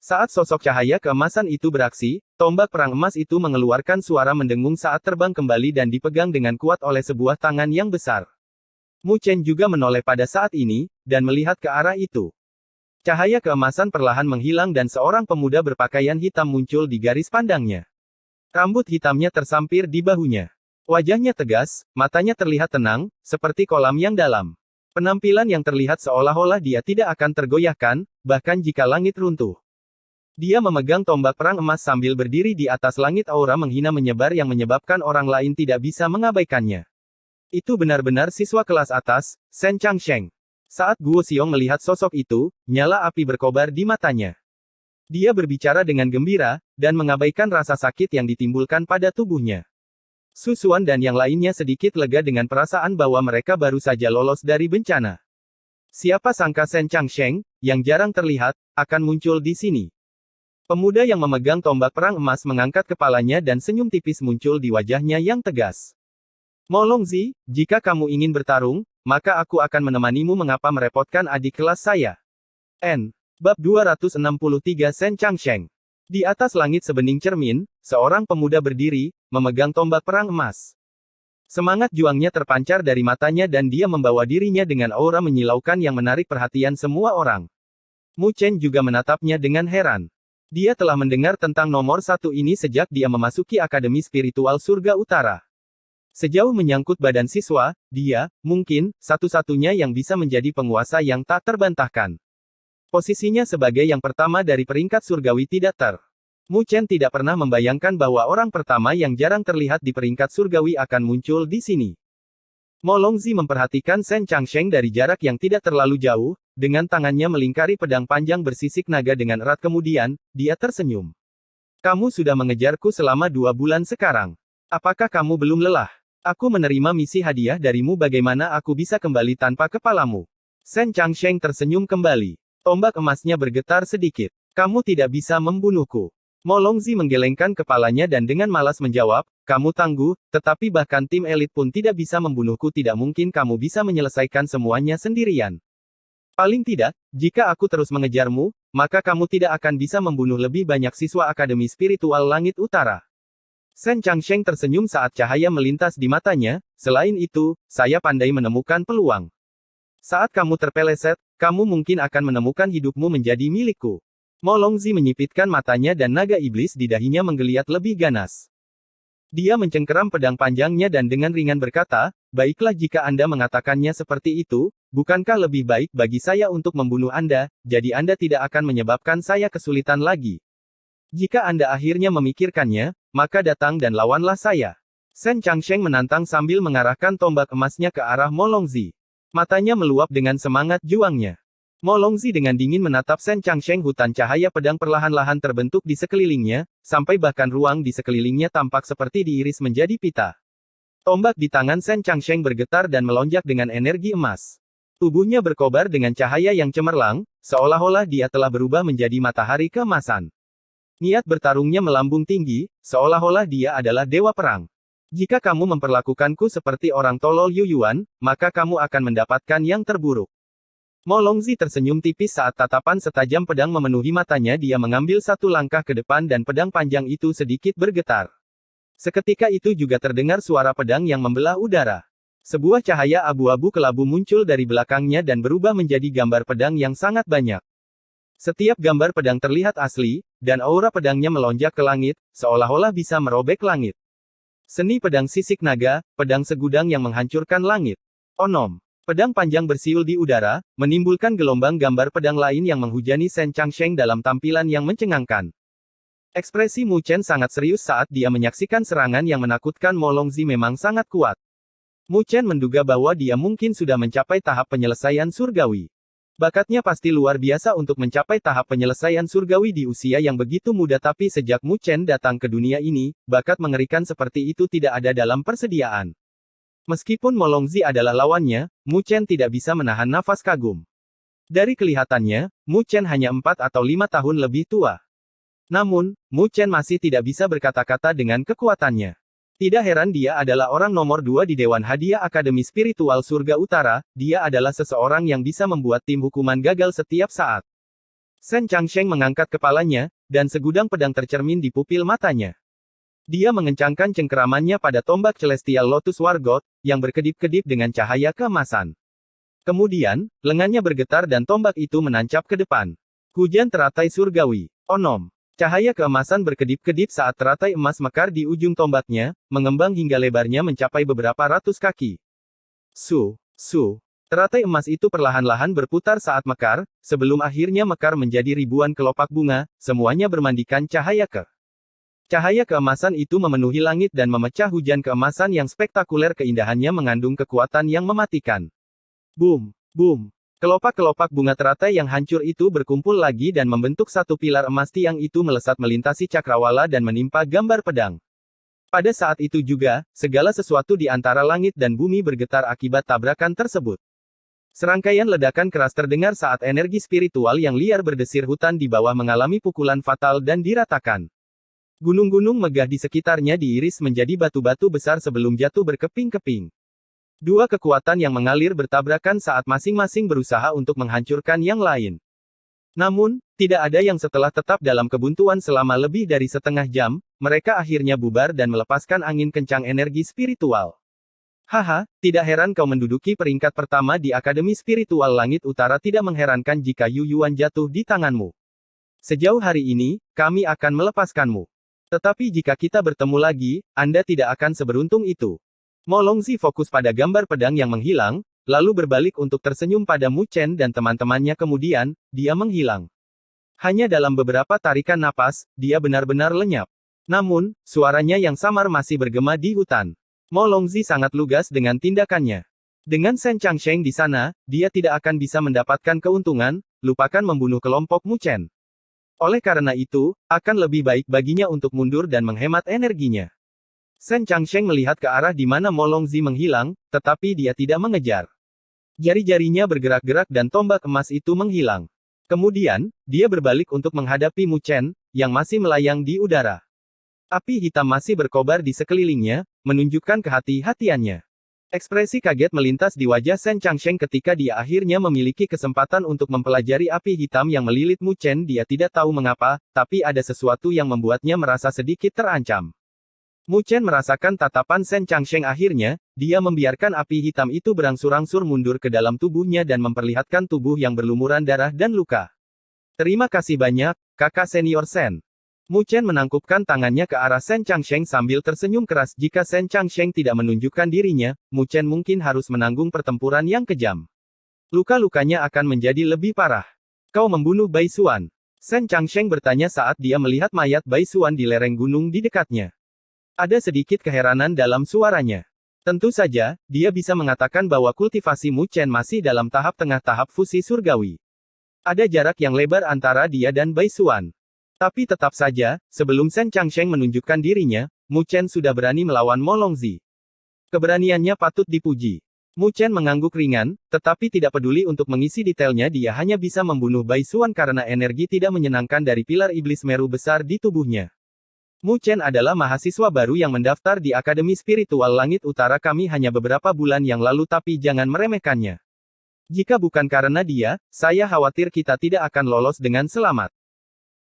Saat sosok cahaya keemasan itu beraksi, tombak perang emas itu mengeluarkan suara mendengung saat terbang kembali dan dipegang dengan kuat oleh sebuah tangan yang besar. Mu Chen juga menoleh pada saat ini, dan melihat ke arah itu. Cahaya keemasan perlahan menghilang dan seorang pemuda berpakaian hitam muncul di garis pandangnya. Rambut hitamnya tersampir di bahunya. Wajahnya tegas, matanya terlihat tenang, seperti kolam yang dalam. Penampilan yang terlihat seolah-olah dia tidak akan tergoyahkan, bahkan jika langit runtuh. Dia memegang tombak perang emas sambil berdiri di atas langit. Aura menghina menyebar yang menyebabkan orang lain tidak bisa mengabaikannya. Itu benar-benar siswa kelas atas, Shen Changsheng. Saat Guo Xiong melihat sosok itu, nyala api berkobar di matanya. Dia berbicara dengan gembira, dan mengabaikan rasa sakit yang ditimbulkan pada tubuhnya. Susuan dan yang lainnya sedikit lega dengan perasaan bahwa mereka baru saja lolos dari bencana. Siapa sangka Shen Changsheng, yang jarang terlihat, akan muncul di sini. Pemuda yang memegang tombak perang emas mengangkat kepalanya dan senyum tipis muncul di wajahnya yang tegas. Mo Longzi, jika kamu ingin bertarung, maka aku akan menemanimu. Mengapa merepotkan adik kelas saya? Bab 263 Shen Changsheng. Di atas langit sebening cermin, seorang pemuda berdiri, memegang tombak perang emas. Semangat juangnya terpancar dari matanya dan dia membawa dirinya dengan aura menyilaukan yang menarik perhatian semua orang. Mu Chen juga menatapnya dengan heran. Dia telah mendengar tentang nomor 1 ini sejak dia memasuki Akademi Spiritual Surga Utara. Sejauh menyangkut badan siswa, dia, mungkin, satu-satunya yang bisa menjadi penguasa yang tak terbantahkan. Posisinya sebagai yang pertama dari peringkat surgawi tidak ter. Mu Chen tidak pernah membayangkan bahwa orang pertama yang jarang terlihat di peringkat surgawi akan muncul di sini. Mo Longzi memperhatikan Shen Changsheng dari jarak yang tidak terlalu jauh, dengan tangannya melingkari pedang panjang bersisik naga dengan erat kemudian, dia tersenyum. Kamu sudah mengejarku selama 2 bulan sekarang. Apakah kamu belum lelah? Aku menerima misi hadiah darimu, bagaimana aku bisa kembali tanpa kepalamu? Shen Changsheng tersenyum kembali. Tombak emasnya bergetar sedikit. Kamu tidak bisa membunuhku. Mo Longzi menggelengkan kepalanya dan dengan malas menjawab, kamu tangguh, tetapi bahkan tim elit pun tidak bisa membunuhku, tidak mungkin kamu bisa menyelesaikan semuanya sendirian. Paling tidak, jika aku terus mengejarmu, maka kamu tidak akan bisa membunuh lebih banyak siswa Akademi Spiritual Langit Utara. Shen Changsheng tersenyum saat cahaya melintas di matanya, selain itu, saya pandai menemukan peluang. Saat kamu terpeleset, kamu mungkin akan menemukan hidupmu menjadi milikku. Mo Longzi menyipitkan matanya dan naga iblis di dahinya menggeliat lebih ganas. Dia mencengkeram pedang panjangnya dan dengan ringan berkata, baiklah jika Anda mengatakannya seperti itu, bukankah lebih baik bagi saya untuk membunuh Anda, jadi Anda tidak akan menyebabkan saya kesulitan lagi. Jika Anda akhirnya memikirkannya, maka datang dan lawanlah saya. Shen Changsheng menantang sambil mengarahkan tombak emasnya ke arah Mo Longzi. Matanya meluap dengan semangat juangnya. Mo Longzi dengan dingin menatap Shen Changsheng, hutan cahaya pedang perlahan-lahan terbentuk di sekelilingnya, sampai bahkan ruang di sekelilingnya tampak seperti diiris menjadi pita. Tombak di tangan Shen Changsheng bergetar dan melonjak dengan energi emas. Tubuhnya berkobar dengan cahaya yang cemerlang, seolah-olah dia telah berubah menjadi matahari keemasan. Niat bertarungnya melambung tinggi, seolah-olah dia adalah dewa perang. Jika kamu memperlakukanku seperti orang tolol Yuyuan, maka kamu akan mendapatkan yang terburuk. Mo Longzi tersenyum tipis saat tatapan setajam pedang memenuhi matanya. Dia mengambil satu langkah ke depan dan pedang panjang itu sedikit bergetar. Seketika itu juga terdengar suara pedang yang membelah udara. Sebuah cahaya abu-abu kelabu muncul dari belakangnya dan berubah menjadi gambar pedang yang sangat banyak. Setiap gambar pedang terlihat asli, dan aura pedangnya melonjak ke langit, seolah-olah bisa merobek langit. Seni pedang sisik naga, pedang segudang yang menghancurkan langit. Onom. Pedang panjang bersiul di udara, menimbulkan gelombang gambar pedang lain yang menghujani Shen Changsheng dalam tampilan yang mencengangkan. Ekspresi Mu Chen sangat serius saat dia menyaksikan serangan yang menakutkan Mo Longzi memang sangat kuat. Mu Chen menduga bahwa dia mungkin sudah mencapai tahap penyelesaian surgawi. Bakatnya pasti luar biasa untuk mencapai tahap penyelesaian surgawi di usia yang begitu muda, tapi sejak Mu Chen datang ke dunia ini, bakat mengerikan seperti itu tidak ada dalam persediaan. Meskipun Mo Longzi adalah lawannya, Mu Chen tidak bisa menahan nafas kagum. Dari kelihatannya, Mu Chen hanya 4 atau 5 tahun lebih tua. Namun, Mu Chen masih tidak bisa berkata-kata dengan kekuatannya. Tidak heran dia adalah orang nomor 2 di Dewan Hadiah Akademi Spiritual Surga Utara, dia adalah seseorang yang bisa membuat tim hukuman gagal setiap saat. Shen Changsheng mengangkat kepalanya, dan segudang pedang tercermin di pupil matanya. Dia mengencangkan cengkeramannya pada tombak Celestial Lotus Wargot, yang berkedip-kedip dengan cahaya keemasan. Kemudian, lengannya bergetar dan tombak itu menancap ke depan. Hujan teratai surgawi. Onom. Cahaya keemasan berkedip-kedip saat teratai emas mekar di ujung tombaknya, mengembang hingga lebarnya mencapai beberapa ratus kaki. Su. Teratai emas itu perlahan-lahan berputar saat mekar, sebelum akhirnya mekar menjadi ribuan kelopak bunga, semuanya bermandikan cahaya ke. Cahaya keemasan itu memenuhi langit dan memecah hujan keemasan yang spektakuler, keindahannya mengandung kekuatan yang mematikan. Boom! Kelopak-kelopak bunga teratai yang hancur itu berkumpul lagi dan membentuk satu pilar emas. Tiang itu melesat melintasi cakrawala dan menimpa gambar pedang. Pada saat itu juga, segala sesuatu di antara langit dan bumi bergetar akibat tabrakan tersebut. Serangkaian ledakan keras terdengar saat energi spiritual yang liar berdesir, hutan di bawah mengalami pukulan fatal dan diratakan. Gunung-gunung megah di sekitarnya diiris menjadi batu-batu besar sebelum jatuh berkeping-keping. Dua kekuatan yang mengalir bertabrakan saat masing-masing berusaha untuk menghancurkan yang lain. Namun, tidak ada yang setelah tetap dalam kebuntuan selama lebih dari setengah jam, mereka akhirnya bubar dan melepaskan angin kencang energi spiritual. Haha, tidak heran kau menduduki peringkat pertama di Akademi Spiritual Langit Utara. Tidak mengherankan jika Yu Yuan jatuh di tanganmu. Sejauh hari ini, kami akan melepaskanmu. Tetapi jika kita bertemu lagi, Anda tidak akan seberuntung itu. Mo Longzi fokus pada gambar pedang yang menghilang, lalu berbalik untuk tersenyum pada Mu Chen dan teman-temannya, kemudian, dia menghilang. Hanya dalam beberapa tarikan napas, dia benar-benar lenyap. Namun, suaranya yang samar masih bergema di hutan. Mo Longzi sangat lugas dengan tindakannya. Dengan Shen Changsheng di sana, dia tidak akan bisa mendapatkan keuntungan, lupakan membunuh kelompok Mu Chen. Oleh karena itu, akan lebih baik baginya untuk mundur dan menghemat energinya. Shen Changsheng melihat ke arah di mana Mo Longzi menghilang, tetapi dia tidak mengejar. Jari-jarinya bergerak-gerak dan tombak emas itu menghilang. Kemudian, dia berbalik untuk menghadapi Mu Chen, yang masih melayang di udara. Api hitam masih berkobar di sekelilingnya, menunjukkan kehati-hatiannya. Ekspresi kaget melintas di wajah Shen Changsheng ketika dia akhirnya memiliki kesempatan untuk mempelajari api hitam yang melilit Mu Chen. Dia tidak tahu mengapa, tapi ada sesuatu yang membuatnya merasa sedikit terancam. Mu Chen merasakan tatapan Shen Changsheng akhirnya, dia membiarkan api hitam itu berangsur-angsur mundur ke dalam tubuhnya dan memperlihatkan tubuh yang berlumuran darah dan luka. Terima kasih banyak, kakak senior Shen. Mu Chen menangkupkan tangannya ke arah Shen Changsheng sambil tersenyum keras. Jika Shen Changsheng tidak menunjukkan dirinya, Mu Chen mungkin harus menanggung pertempuran yang kejam. Luka-lukanya akan menjadi lebih parah. Kau membunuh Bai Xuan? Shen Changsheng bertanya saat dia melihat mayat Bai Xuan di lereng gunung di dekatnya. Ada sedikit keheranan dalam suaranya. Tentu saja, dia bisa mengatakan bahwa kultivasi Mu Chen masih dalam tahap fusi surgawi. Ada jarak yang lebar antara dia dan Bai Xuan. Tapi tetap saja, sebelum Shen Changsheng menunjukkan dirinya, Mu Chen sudah berani melawan Mo Longzi. Keberaniannya patut dipuji. Mu Chen mengangguk ringan, tetapi tidak peduli untuk mengisi detailnya. Dia hanya bisa membunuh Bai Xuan karena energi tidak menyenangkan dari pilar iblis meru besar di tubuhnya. Mu Chen adalah mahasiswa baru yang mendaftar di Akademi Spiritual Langit Utara kami hanya beberapa bulan yang lalu, tapi jangan meremehkannya. Jika bukan karena dia, saya khawatir kita tidak akan lolos dengan selamat.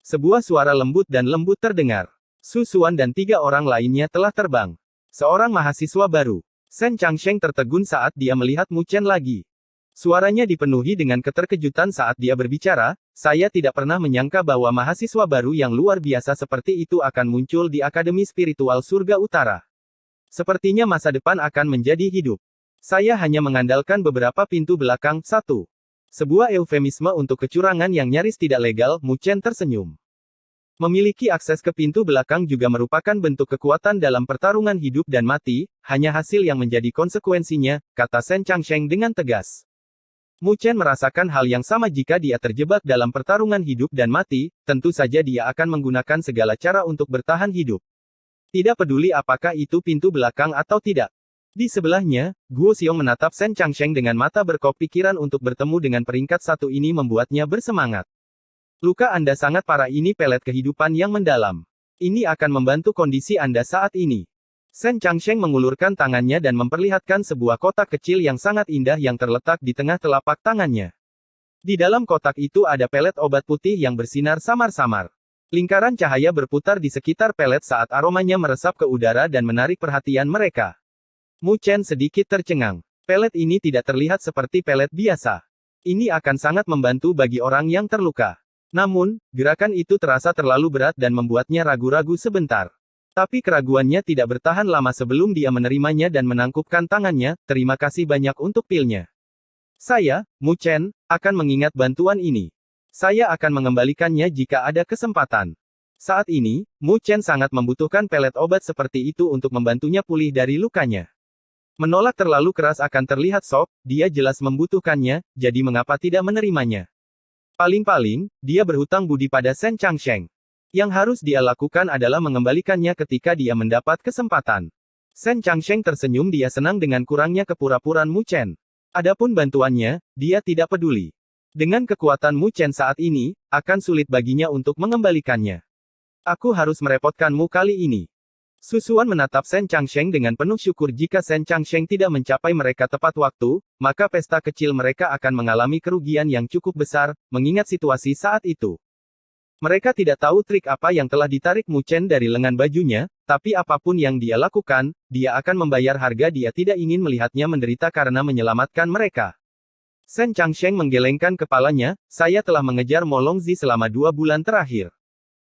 Sebuah suara lembut dan lembut terdengar. Su Xuan dan 3 orang lainnya telah terbang. Seorang mahasiswa baru. Shen Changsheng tertegun saat dia melihat Mu Chen lagi. Suaranya dipenuhi dengan keterkejutan saat dia berbicara, saya tidak pernah menyangka bahwa mahasiswa baru yang luar biasa seperti itu akan muncul di Akademi Spiritual Surga Utara. Sepertinya masa depan akan menjadi hidup. Saya hanya mengandalkan beberapa pintu belakang. Sebuah eufemisme untuk kecurangan yang nyaris tidak legal. Mu Chen tersenyum. Memiliki akses ke pintu belakang juga merupakan bentuk kekuatan dalam pertarungan hidup dan mati, hanya hasil yang menjadi konsekuensinya, kata Shen Changsheng dengan tegas. Mu Chen merasakan hal yang sama jika dia terjebak dalam pertarungan hidup dan mati, tentu saja dia akan menggunakan segala cara untuk bertahan hidup. Tidak peduli apakah itu pintu belakang atau tidak. Di sebelahnya, Guo Xiong menatap Shen Changsheng dengan mata berkepikiran untuk bertemu dengan peringkat 1 ini membuatnya bersemangat. Luka Anda sangat parah, ini pelet kehidupan yang mendalam. Ini akan membantu kondisi Anda saat ini. Shen Changsheng mengulurkan tangannya dan memperlihatkan sebuah kotak kecil yang sangat indah yang terletak di tengah telapak tangannya. Di dalam kotak itu ada pelet obat putih yang bersinar samar-samar. Lingkaran cahaya berputar di sekitar pelet saat aromanya meresap ke udara dan menarik perhatian mereka. Mu Chen sedikit tercengang. Pelet ini tidak terlihat seperti pelet biasa. Ini akan sangat membantu bagi orang yang terluka. Namun, gerakan itu terasa terlalu berat dan membuatnya ragu-ragu sebentar. Tapi keraguannya tidak bertahan lama sebelum dia menerimanya dan menangkupkan tangannya. Terima kasih banyak untuk pilnya. Saya, Mu Chen, akan mengingat bantuan ini. Saya akan mengembalikannya jika ada kesempatan. Saat ini, Mu Chen sangat membutuhkan pelet obat seperti itu untuk membantunya pulih dari lukanya. Menolak terlalu keras akan terlihat sok, dia jelas membutuhkannya, jadi mengapa tidak menerimanya? Paling-paling, dia berhutang budi pada Shen Changsheng. Yang harus dia lakukan adalah mengembalikannya ketika dia mendapat kesempatan. Shen Changsheng tersenyum, dia senang dengan kurangnya kepura-puraan Mu Chen. Adapun bantuannya, dia tidak peduli. Dengan kekuatan Mu Chen saat ini, akan sulit baginya untuk mengembalikannya. Aku harus merepotkanmu kali ini. Su Xuan menatap Shen Changsheng dengan penuh syukur. Jika Shen Changsheng tidak mencapai mereka tepat waktu, maka pesta kecil mereka akan mengalami kerugian yang cukup besar, mengingat situasi saat itu. Mereka tidak tahu trik apa yang telah ditarik Mu Chen dari lengan bajunya, tapi apapun yang dia lakukan, dia akan membayar harga. Dia tidak ingin melihatnya menderita karena menyelamatkan mereka. Shen Changsheng menggelengkan kepalanya, saya telah mengejar Mo Longzi selama 2 bulan terakhir.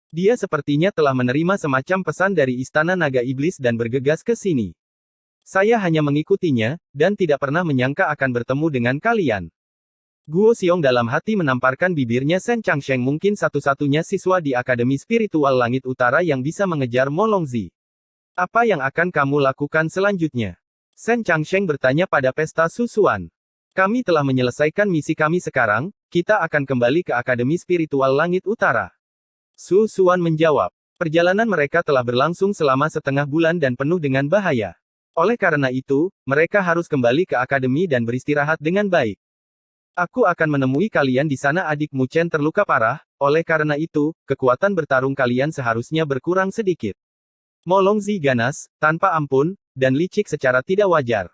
Dia sepertinya telah menerima semacam pesan dari Istana Naga Iblis dan bergegas ke sini. Saya hanya mengikutinya, dan tidak pernah menyangka akan bertemu dengan kalian. Guo Xiong dalam hati menamparkan bibirnya. Shen Changsheng mungkin satu-satunya siswa di Akademi Spiritual Langit Utara yang bisa mengejar Mo Longzi. Apa yang akan kamu lakukan selanjutnya? Shen Changsheng bertanya pada pesta Susuan. Kami telah menyelesaikan misi kami sekarang, kita akan kembali ke Akademi Spiritual Langit Utara. Susuan menjawab. Perjalanan mereka telah berlangsung selama setengah bulan dan penuh dengan bahaya. Oleh karena itu, mereka harus kembali ke akademi dan beristirahat dengan baik. Aku akan menemui kalian di sana. Adik Mu Chen terluka parah, oleh karena itu, kekuatan bertarung kalian seharusnya berkurang sedikit. Mo Longzi ganas, tanpa ampun, dan licik secara tidak wajar.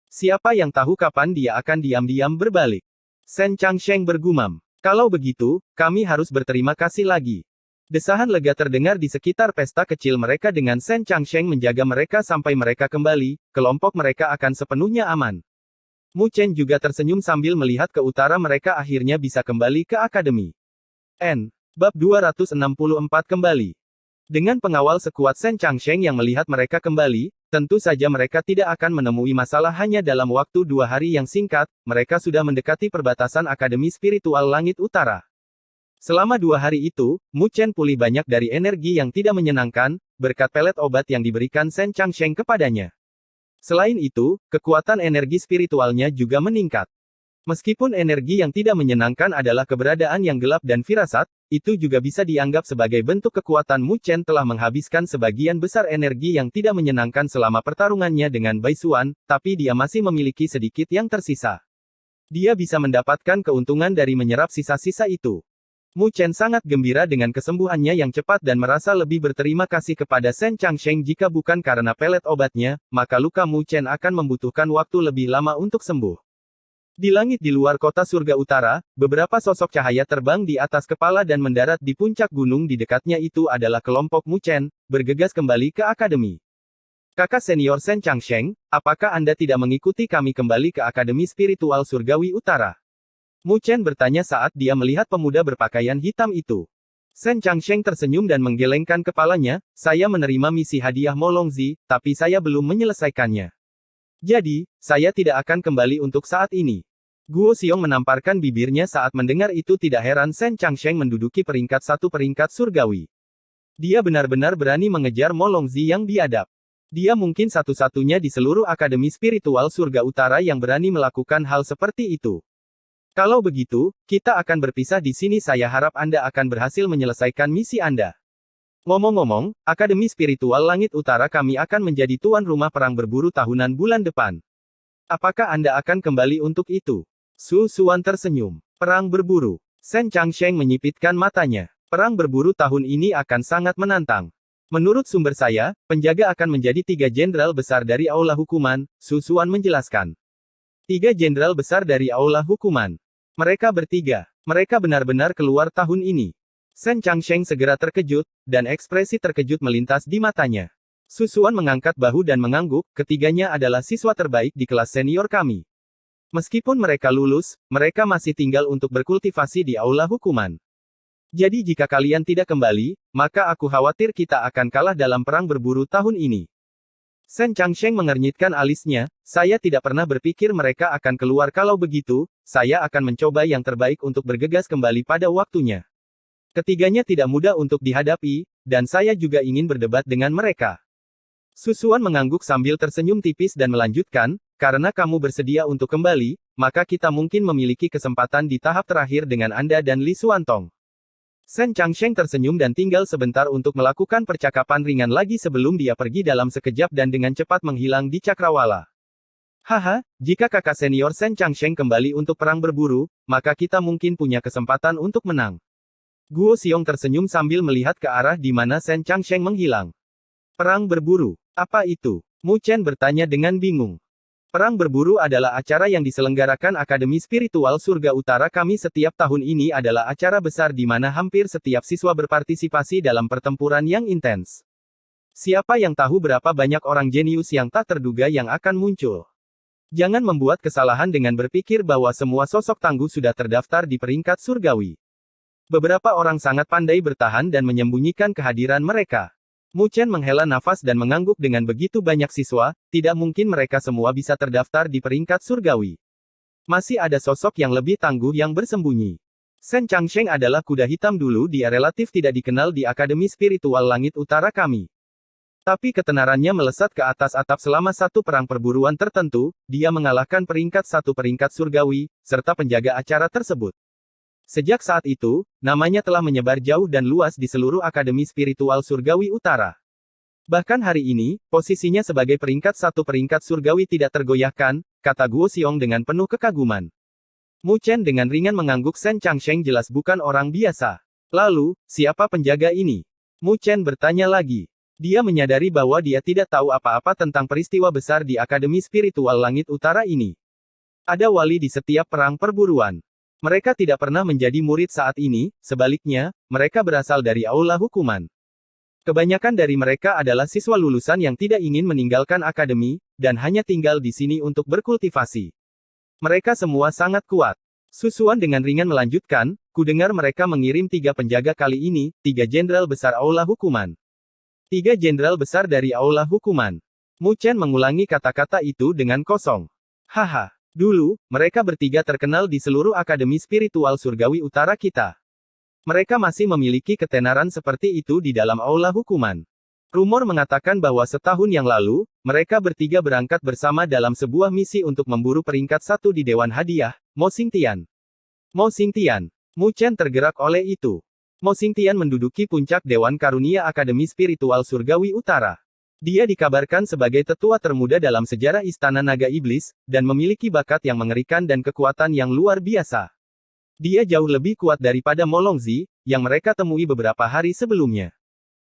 Siapa yang tahu kapan dia akan diam-diam berbalik? Shen Changsheng bergumam. Kalau begitu, kami harus berterima kasih lagi. Desahan lega terdengar di sekitar pesta kecil mereka dengan Shen Changsheng menjaga mereka sampai mereka kembali, kelompok mereka akan sepenuhnya aman. Mu Chen juga tersenyum sambil melihat ke utara mereka akhirnya bisa kembali ke akademi. Bab 264 kembali. Dengan pengawal sekuat Shen Changsheng yang melihat mereka kembali, tentu saja mereka tidak akan menemui masalah hanya dalam waktu 2 hari yang singkat, mereka sudah mendekati perbatasan Akademi Spiritual Langit Utara. Selama 2 hari itu, Mu Chen pulih banyak dari energi yang tidak menyenangkan, berkat pelet obat yang diberikan Shen Changsheng kepadanya. Selain itu, kekuatan energi spiritualnya juga meningkat. Meskipun energi yang tidak menyenangkan adalah keberadaan yang gelap dan firasat, itu juga bisa dianggap sebagai bentuk kekuatan. Mu Chen telah menghabiskan sebagian besar energi yang tidak menyenangkan selama pertarungannya dengan Bai Xuan, tapi dia masih memiliki sedikit yang tersisa. Dia bisa mendapatkan keuntungan dari menyerap sisa-sisa itu. Mu Chen sangat gembira dengan kesembuhannya yang cepat dan merasa lebih berterima kasih kepada Shen Changsheng. Jika bukan karena pelet obatnya, maka luka Mu Chen akan membutuhkan waktu lebih lama untuk sembuh. Di langit di luar kota surga utara, beberapa sosok cahaya terbang di atas kepala dan mendarat di puncak gunung di dekatnya. Itu adalah kelompok Mu Chen, bergegas kembali ke akademi. Kakak senior Shen Changsheng, apakah Anda tidak mengikuti kami kembali ke Akademi Spiritual Surgawi Utara? Mu Chen bertanya saat dia melihat pemuda berpakaian hitam itu. Shen Changsheng tersenyum dan menggelengkan kepalanya, saya menerima misi hadiah Mo Longzi, tapi saya belum menyelesaikannya. Jadi, saya tidak akan kembali untuk saat ini. Guo Xiong menamparkan bibirnya saat mendengar itu. Tidak heran Shen Changsheng menduduki peringkat 1 peringkat surgawi. Dia benar-benar berani mengejar Mo Longzi yang biadab. Dia mungkin satu-satunya di seluruh Akademi Spiritual Surga Utara yang berani melakukan hal seperti itu. Kalau begitu, kita akan berpisah di sini. Saya harap Anda akan berhasil menyelesaikan misi Anda. Ngomong-ngomong, Akademi Spiritual Langit Utara kami akan menjadi tuan rumah perang berburu tahunan bulan depan. Apakah Anda akan kembali untuk itu? Susuan tersenyum. Perang berburu. Shen Changsheng menyipitkan matanya. Perang berburu tahun ini akan sangat menantang. Menurut sumber saya, penjaga akan menjadi 3 jenderal besar dari Aula Hukuman, Susuan menjelaskan. 3 jenderal besar dari Aula Hukuman. Mereka bertiga. Mereka benar-benar keluar tahun ini. Shen Changsheng segera terkejut, dan ekspresi terkejut melintas di matanya. Susuan mengangkat bahu dan mengangguk, ketiganya adalah siswa terbaik di kelas senior kami. Meskipun mereka lulus, mereka masih tinggal untuk berkultivasi di Aula Hukuman. Jadi jika kalian tidak kembali, maka aku khawatir kita akan kalah dalam perang berburu tahun ini. Shen Changsheng mengernyitkan alisnya, saya tidak pernah berpikir mereka akan keluar. Kalau begitu, saya akan mencoba yang terbaik untuk bergegas kembali pada waktunya. Ketiganya tidak mudah untuk dihadapi, dan saya juga ingin berdebat dengan mereka. Susuan mengangguk sambil tersenyum tipis dan melanjutkan, karena kamu bersedia untuk kembali, maka kita mungkin memiliki kesempatan di tahap terakhir dengan Anda dan Li Xuantong. Shen Changsheng tersenyum dan tinggal sebentar untuk melakukan percakapan ringan lagi sebelum dia pergi dalam sekejap dan dengan cepat menghilang di cakrawala. Haha, jika kakak senior Shen Changsheng kembali untuk perang berburu, maka kita mungkin punya kesempatan untuk menang. Guo Xiong tersenyum sambil melihat ke arah di mana Shen Changsheng menghilang. Perang berburu, apa itu? Mu Chen bertanya dengan bingung. Perang berburu adalah acara yang diselenggarakan Akademi Spiritual Surga Utara kami setiap tahun. Ini adalah acara besar di mana hampir setiap siswa berpartisipasi dalam pertempuran yang intens. Siapa yang tahu berapa banyak orang jenius yang tak terduga yang akan muncul? Jangan membuat kesalahan dengan berpikir bahwa semua sosok tangguh sudah terdaftar di peringkat surgawi. Beberapa orang sangat pandai bertahan dan menyembunyikan kehadiran mereka. Mu Chen menghela nafas dan mengangguk. Dengan begitu banyak siswa, tidak mungkin mereka semua bisa terdaftar di peringkat surgawi. Masih ada sosok yang lebih tangguh yang bersembunyi. Shen Changsheng adalah kuda hitam dulu. Dia relatif tidak dikenal di Akademi Spiritual Langit Utara kami. Tapi ketenarannya melesat ke atas atap selama satu perang perburuan tertentu, dia mengalahkan peringkat surgawi, serta penjaga acara tersebut. Sejak saat itu, namanya telah menyebar jauh dan luas di seluruh Akademi Spiritual Surgawi Utara. Bahkan hari ini, posisinya sebagai peringkat surgawi tidak tergoyahkan, kata Guo Xiong dengan penuh kekaguman. Mu Chen dengan ringan mengangguk. Shen Changsheng jelas bukan orang biasa. Lalu, siapa penjaga ini? Mu Chen bertanya lagi. Dia menyadari bahwa dia tidak tahu apa-apa tentang peristiwa besar di Akademi Spiritual Langit Utara ini. Ada wali di setiap perang perburuan. Mereka tidak pernah menjadi murid saat ini, sebaliknya, mereka berasal dari aula hukuman. Kebanyakan dari mereka adalah siswa lulusan yang tidak ingin meninggalkan akademi, dan hanya tinggal di sini untuk berkultivasi. Mereka semua sangat kuat. Susuan dengan ringan melanjutkan, kudengar mereka mengirim 3 penjaga kali ini, 3 jenderal besar aula hukuman. 3 jenderal besar dari aula hukuman. Mu Chen mengulangi kata-kata itu dengan kosong. Haha, dulu, mereka bertiga terkenal di seluruh Akademi Spiritual Surgawi Utara kita. Mereka masih memiliki ketenaran seperti itu di dalam aula hukuman. Rumor mengatakan bahwa setahun yang lalu, mereka bertiga berangkat bersama dalam sebuah misi untuk memburu peringkat 1 di Dewan Hadiah, Mo Xingtian. Mo Xingtian. Mu Chen tergerak oleh itu. Mo Xingtian menduduki puncak Dewan Karunia Akademi Spiritual Surgawi Utara. Dia dikabarkan sebagai tetua termuda dalam sejarah Istana Naga Iblis, dan memiliki bakat yang mengerikan dan kekuatan yang luar biasa. Dia jauh lebih kuat daripada Mo Longzi, yang mereka temui beberapa hari sebelumnya.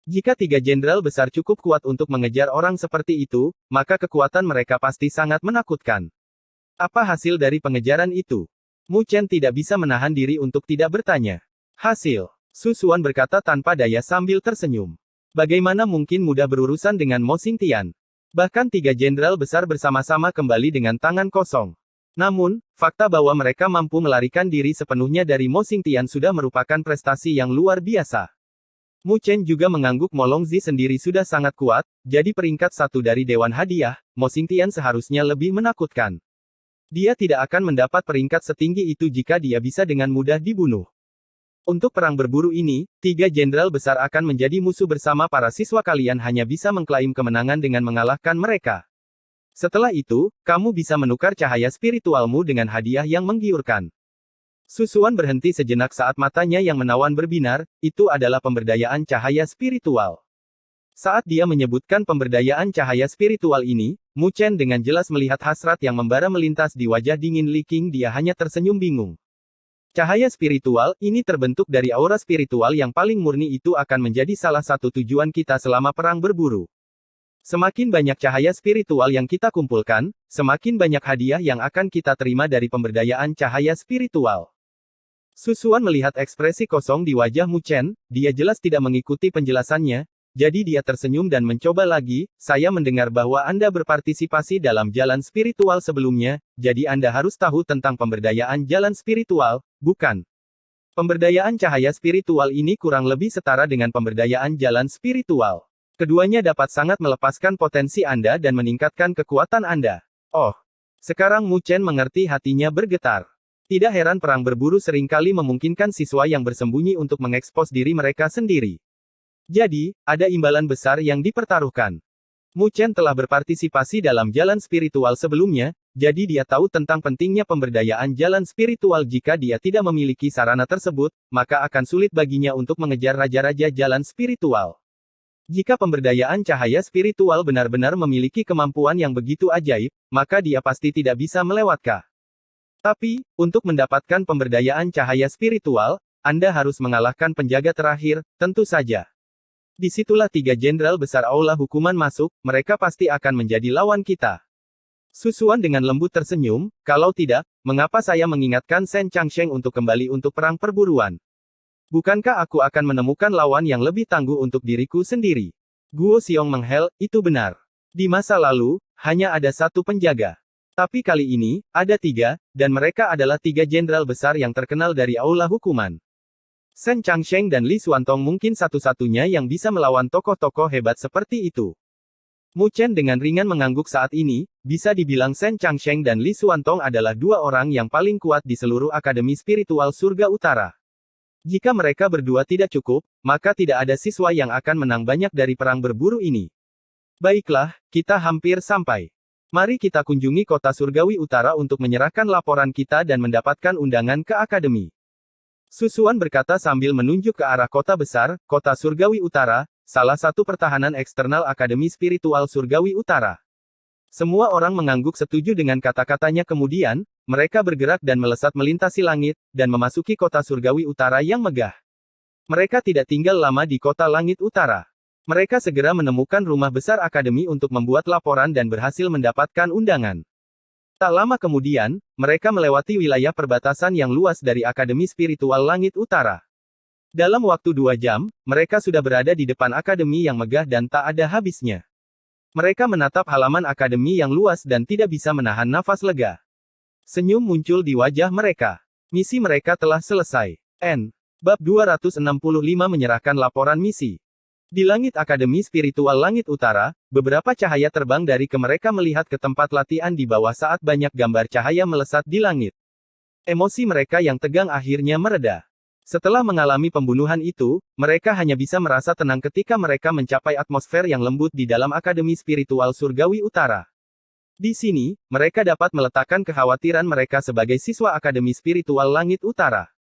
Jika 3 jenderal besar cukup kuat untuk mengejar orang seperti itu, maka kekuatan mereka pasti sangat menakutkan. Apa hasil dari pengejaran itu? Mu Chen tidak bisa menahan diri untuk tidak bertanya. Hasil. Susuan berkata tanpa daya sambil tersenyum. Bagaimana mungkin mudah berurusan dengan Mo Xingtian? Bahkan 3 jenderal besar bersama-sama kembali dengan tangan kosong. Namun, fakta bahwa mereka mampu melarikan diri sepenuhnya dari Mo Xingtian sudah merupakan prestasi yang luar biasa. Mu Chen juga mengangguk. Mo Longzi sendiri sudah sangat kuat, jadi peringkat 1 dari Dewan Hadiah, Mo Xingtian seharusnya lebih menakutkan. Dia tidak akan mendapat peringkat setinggi itu jika dia bisa dengan mudah dibunuh. Untuk perang berburu ini, 3 jenderal besar akan menjadi musuh bersama para siswa. Kalian hanya bisa mengklaim kemenangan dengan mengalahkan mereka. Setelah itu, kamu bisa menukar cahaya spiritualmu dengan hadiah yang menggiurkan. Susuan berhenti sejenak saat matanya yang menawan berbinar, itu adalah pemberdayaan cahaya spiritual. Saat dia menyebutkan pemberdayaan cahaya spiritual ini, Mu Chen dengan jelas melihat hasrat yang membara melintas di wajah dingin Li Qing. Dia hanya tersenyum bingung. Cahaya spiritual ini terbentuk dari aura spiritual yang paling murni. Itu akan menjadi salah satu tujuan kita selama perang berburu. Semakin banyak cahaya spiritual yang kita kumpulkan, semakin banyak hadiah yang akan kita terima dari pemberdayaan cahaya spiritual. Susuan melihat ekspresi kosong di wajah Mu Chen, dia jelas tidak mengikuti penjelasannya, jadi dia tersenyum dan mencoba lagi. Saya mendengar bahwa Anda berpartisipasi dalam jalan spiritual sebelumnya, jadi Anda harus tahu tentang pemberdayaan jalan spiritual, bukan? Pemberdayaan cahaya spiritual ini kurang lebih setara dengan pemberdayaan jalan spiritual. Keduanya dapat sangat melepaskan potensi Anda dan meningkatkan kekuatan Anda. Oh, sekarang Mu Chen mengerti. Hatinya bergetar. Tidak heran perang berburu seringkali memungkinkan siswa yang bersembunyi untuk mengekspos diri mereka sendiri. Jadi, ada imbalan besar yang dipertaruhkan. Mu Chen telah berpartisipasi dalam jalan spiritual sebelumnya, jadi dia tahu tentang pentingnya pemberdayaan jalan spiritual. Jika dia tidak memiliki sarana tersebut, maka akan sulit baginya untuk mengejar raja-raja jalan spiritual. Jika pemberdayaan cahaya spiritual benar-benar memiliki kemampuan yang begitu ajaib, maka dia pasti tidak bisa melewatnya. Tapi, untuk mendapatkan pemberdayaan cahaya spiritual, Anda harus mengalahkan penjaga terakhir, tentu saja. Disitulah 3 jenderal besar aula hukuman masuk, mereka pasti akan menjadi lawan kita. Susuan dengan lembut tersenyum, kalau tidak, mengapa saya mengingatkan Shen Changsheng untuk kembali untuk perang perburuan? Bukankah aku akan menemukan lawan yang lebih tangguh untuk diriku sendiri? Guo Xiong menghela, itu benar. Di masa lalu, hanya ada 1 penjaga. Tapi kali ini, ada 3, dan mereka adalah 3 jenderal besar yang terkenal dari aula hukuman. Shen Changsheng dan Li Xuantong mungkin satu-satunya yang bisa melawan tokoh-tokoh hebat seperti itu. Mu Chen dengan ringan mengangguk. Saat ini, bisa dibilang Shen Changsheng dan Li Xuantong adalah 2 orang yang paling kuat di seluruh Akademi Spiritual Surga Utara. Jika mereka berdua tidak cukup, maka tidak ada siswa yang akan menang banyak dari perang berburu ini. Baiklah, kita hampir sampai. Mari kita kunjungi kota Surgawi Utara untuk menyerahkan laporan kita dan mendapatkan undangan ke Akademi. Susuan berkata sambil menunjuk ke arah kota besar, kota Surgawi Utara, salah satu pertahanan eksternal Akademi Spiritual Surgawi Utara. Semua orang mengangguk setuju dengan kata-katanya kemudian, mereka bergerak dan melesat melintasi langit, dan memasuki kota Surgawi Utara yang megah. Mereka tidak tinggal lama di kota Langit Utara. Mereka segera menemukan rumah besar Akademi untuk membuat laporan dan berhasil mendapatkan undangan. Tak lama kemudian, mereka melewati wilayah perbatasan yang luas dari Akademi Spiritual Langit Utara. Dalam waktu 2 jam, mereka sudah berada di depan Akademi yang megah dan tak ada habisnya. Mereka menatap halaman Akademi yang luas dan tidak bisa menahan nafas lega. Senyum muncul di wajah mereka. Misi mereka telah selesai. Bab 265 menyerahkan laporan misi. Di langit Akademi Spiritual Langit Utara, beberapa cahaya terbang dari mereka melihat ke tempat latihan di bawah saat banyak gambar cahaya melesat di langit. Emosi mereka yang tegang akhirnya mereda. Setelah mengalami pembunuhan itu, mereka hanya bisa merasa tenang ketika mereka mencapai atmosfer yang lembut di dalam Akademi Spiritual Surgawi Utara. Di sini, mereka dapat meletakkan kekhawatiran mereka sebagai siswa Akademi Spiritual Langit Utara.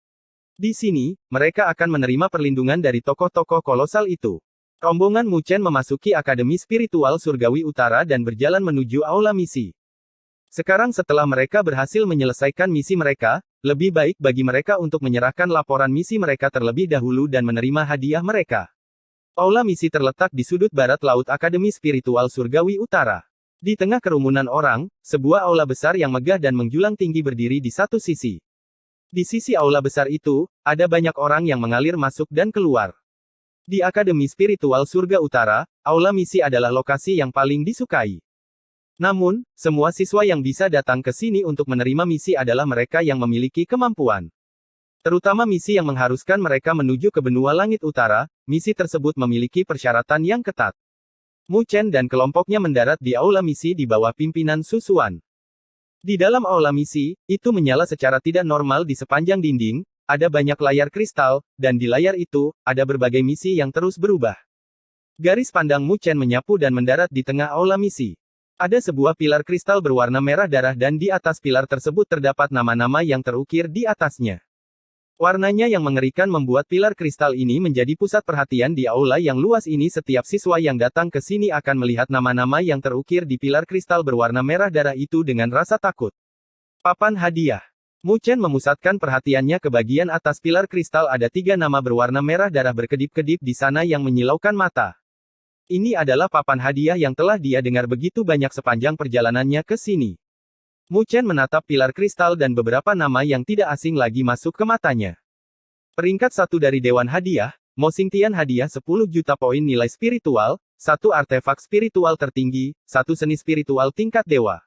Di sini, mereka akan menerima perlindungan dari tokoh-tokoh kolosal itu. Rombongan Mu Chen memasuki Akademi Spiritual Surgawi Utara dan berjalan menuju aula misi. Sekarang setelah mereka berhasil menyelesaikan misi mereka, lebih baik bagi mereka untuk menyerahkan laporan misi mereka terlebih dahulu dan menerima hadiah mereka. Aula misi terletak di sudut barat laut Akademi Spiritual Surgawi Utara. Di tengah kerumunan orang, sebuah aula besar yang megah dan menjulang tinggi berdiri di satu sisi. Di sisi aula besar itu, ada banyak orang yang mengalir masuk dan keluar. Di Akademi Spiritual Surga Utara, aula misi adalah lokasi yang paling disukai. Namun, semua siswa yang bisa datang ke sini untuk menerima misi adalah mereka yang memiliki kemampuan. Terutama misi yang mengharuskan mereka menuju ke benua langit utara, misi tersebut memiliki persyaratan yang ketat. Mu Chen dan kelompoknya mendarat di aula misi di bawah pimpinan Susuan. Di dalam aula misi, itu menyala secara tidak normal di sepanjang dinding. Ada banyak layar kristal, dan di layar itu, ada berbagai misi yang terus berubah. Garis pandang Mu Chen menyapu dan mendarat di tengah aula misi. Ada sebuah pilar kristal berwarna merah darah dan di atas pilar tersebut terdapat nama-nama yang terukir di atasnya. Warnanya yang mengerikan membuat pilar kristal ini menjadi pusat perhatian di aula yang luas ini. Setiap siswa yang datang ke sini akan melihat nama-nama yang terukir di pilar kristal berwarna merah darah itu dengan rasa takut. Papan hadiah. Mu Chen memusatkan perhatiannya ke bagian atas pilar kristal. Ada 3 nama berwarna merah darah berkedip-kedip di sana yang menyilaukan mata. Ini adalah papan hadiah yang telah dia dengar begitu banyak sepanjang perjalanannya ke sini. Mu Chen menatap pilar kristal dan beberapa nama yang tidak asing lagi masuk ke matanya. Peringkat 1 dari Dewan Hadiah, Mo Xingtian hadiah 10 juta poin nilai spiritual, 1 artefak spiritual tertinggi, 1 seni spiritual tingkat dewa.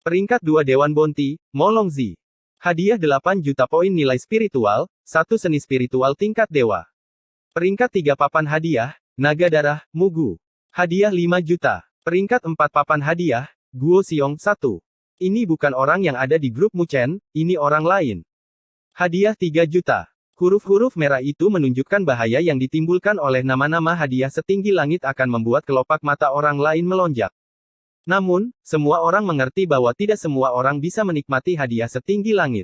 Peringkat 2 Dewan Bounty, Mo Longzi. Hadiah 8 juta poin nilai spiritual, 1 seni spiritual tingkat dewa. Peringkat 3 papan hadiah, Naga Darah, Mugu. Hadiah 5 juta. Peringkat 4 papan hadiah, Guo Xiong 1. Ini bukan orang yang ada di grup Mu Chen, ini orang lain. Hadiah 3 juta. Huruf-huruf merah itu menunjukkan bahaya yang ditimbulkan oleh nama-nama hadiah setinggi langit akan membuat kelopak mata orang lain melonjak. Namun, semua orang mengerti bahwa tidak semua orang bisa menikmati hadiah setinggi langit.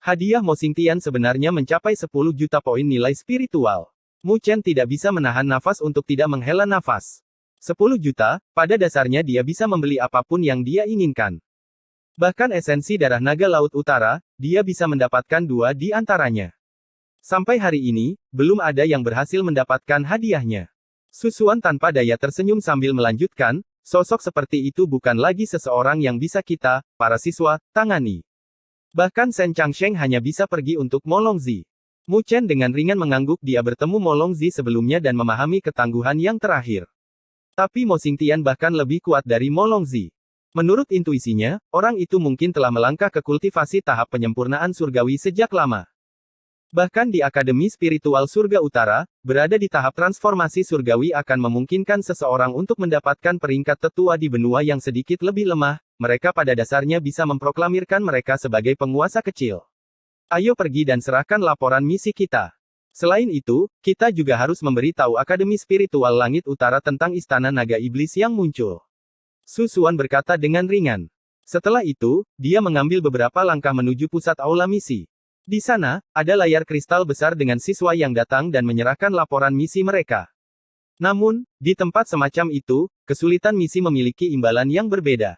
Hadiah Mo Xingtian sebenarnya mencapai 10 juta poin nilai spiritual. Mu Chen tidak bisa menahan nafas untuk tidak menghela nafas. 10 juta, pada dasarnya dia bisa membeli apapun yang dia inginkan. Bahkan esensi darah naga laut utara, dia bisa mendapatkan 2 di antaranya. Sampai hari ini, belum ada yang berhasil mendapatkan hadiahnya. Susuan tanpa daya tersenyum sambil melanjutkan, sosok seperti itu bukan lagi seseorang yang bisa kita, para siswa, tangani. Bahkan Shen Changsheng hanya bisa pergi untuk Mo Longzi. Mu Chen dengan ringan mengangguk. Dia bertemu Mo Longzi sebelumnya dan memahami ketangguhan yang terakhir. Tapi Mo Xingtian bahkan lebih kuat dari Mo Longzi. Menurut intuisinya, orang itu mungkin telah melangkah ke kultivasi tahap penyempurnaan surgawi sejak lama. Bahkan di Akademi Spiritual Surga Utara, berada di tahap transformasi surgawi akan memungkinkan seseorang untuk mendapatkan peringkat tetua di benua yang sedikit lebih lemah. Mereka pada dasarnya bisa memproklamirkan mereka sebagai penguasa kecil. Ayo pergi dan serahkan laporan misi kita. Selain itu, kita juga harus memberi tahu Akademi Spiritual Langit Utara tentang Istana Naga Iblis yang muncul. Su Xuan berkata dengan ringan. Setelah itu, dia mengambil beberapa langkah menuju pusat aula misi. Di sana, ada layar kristal besar dengan siswa yang datang dan menyerahkan laporan misi mereka. Namun, di tempat semacam itu, kesulitan misi memiliki imbalan yang berbeda.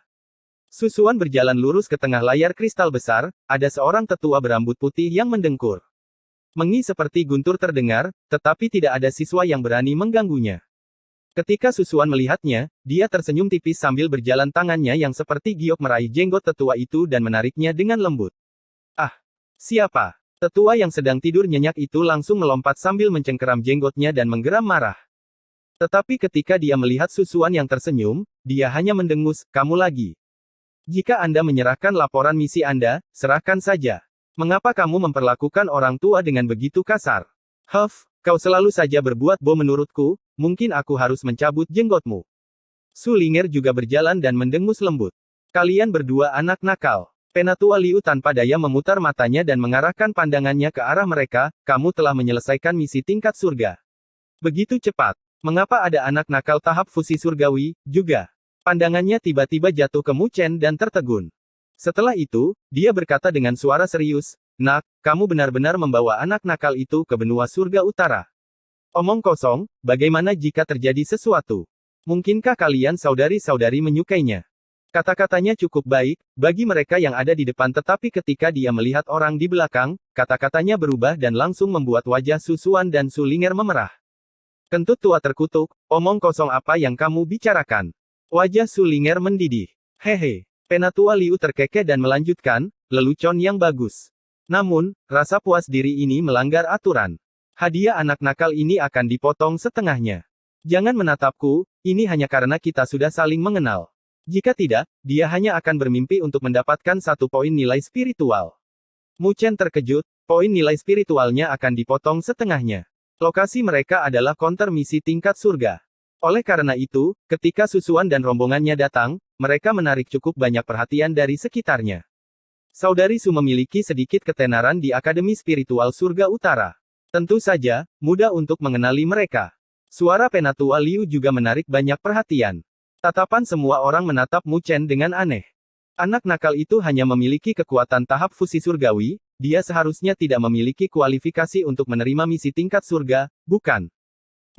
Su Xuan berjalan lurus ke tengah layar kristal besar, ada seorang tetua berambut putih yang mendengkur. Mengi seperti guntur terdengar, tetapi tidak ada siswa yang berani mengganggunya. Ketika Su Xuan melihatnya, dia tersenyum tipis sambil berjalan tangannya yang seperti giok meraih jenggot tetua itu dan menariknya dengan lembut. Ah! Siapa? Tetua yang sedang tidur nyenyak itu langsung melompat sambil mencengkeram jenggotnya dan menggeram marah. Tetapi ketika dia melihat Su Xuan yang tersenyum, dia hanya mendengus, "Kamu lagi. Jika Anda menyerahkan laporan misi Anda, serahkan saja. Mengapa kamu memperlakukan orang tua dengan begitu kasar? Huff, kau selalu saja berbuat menurutku, mungkin aku harus mencabut jenggotmu." Su Linger juga berjalan dan mendengus lembut. "Kalian berdua anak nakal." Penatua Liu tanpa daya memutar matanya dan mengarahkan pandangannya ke arah mereka, "Kamu telah menyelesaikan misi tingkat surga. Begitu cepat. Mengapa ada anak nakal tahap fusi surgawi, juga?" Pandangannya tiba-tiba jatuh ke Mu Chen dan tertegun. Setelah itu, dia berkata dengan suara serius, "Nak, kamu benar-benar membawa anak nakal itu ke benua surga utara. Omong kosong, bagaimana jika terjadi sesuatu? Mungkinkah kalian saudari-saudari menyukainya?" Kata-katanya cukup baik, bagi mereka yang ada di depan tetapi ketika dia melihat orang di belakang, kata-katanya berubah dan langsung membuat wajah Su Xuan dan Su Linger memerah. Kentut tua terkutuk, "Omong kosong apa yang kamu bicarakan?" Wajah Su Linger mendidih. "Hehe." Penatua Liu terkekeh dan melanjutkan, "Lelucon yang bagus. Namun, rasa puas diri ini melanggar aturan. Hadiah anak nakal ini akan dipotong setengahnya. Jangan menatapku, ini hanya karena kita sudah saling mengenal. Jika tidak, dia hanya akan bermimpi untuk mendapatkan 1 poin nilai spiritual." Mu Chen terkejut, poin nilai spiritualnya akan dipotong setengahnya. Lokasi mereka adalah counter misi tingkat surga. Oleh karena itu, ketika Su Xuan dan rombongannya datang, mereka menarik cukup banyak perhatian dari sekitarnya. Saudari Su memiliki sedikit ketenaran di Akademi Spiritual Surga Utara. Tentu saja, mudah untuk mengenali mereka. Suara Penatua Liu juga menarik banyak perhatian. Tatapan semua orang menatap Mu Chen dengan aneh. Anak nakal itu hanya memiliki kekuatan tahap fusi surgawi, dia seharusnya tidak memiliki kualifikasi untuk menerima misi tingkat surga, bukan?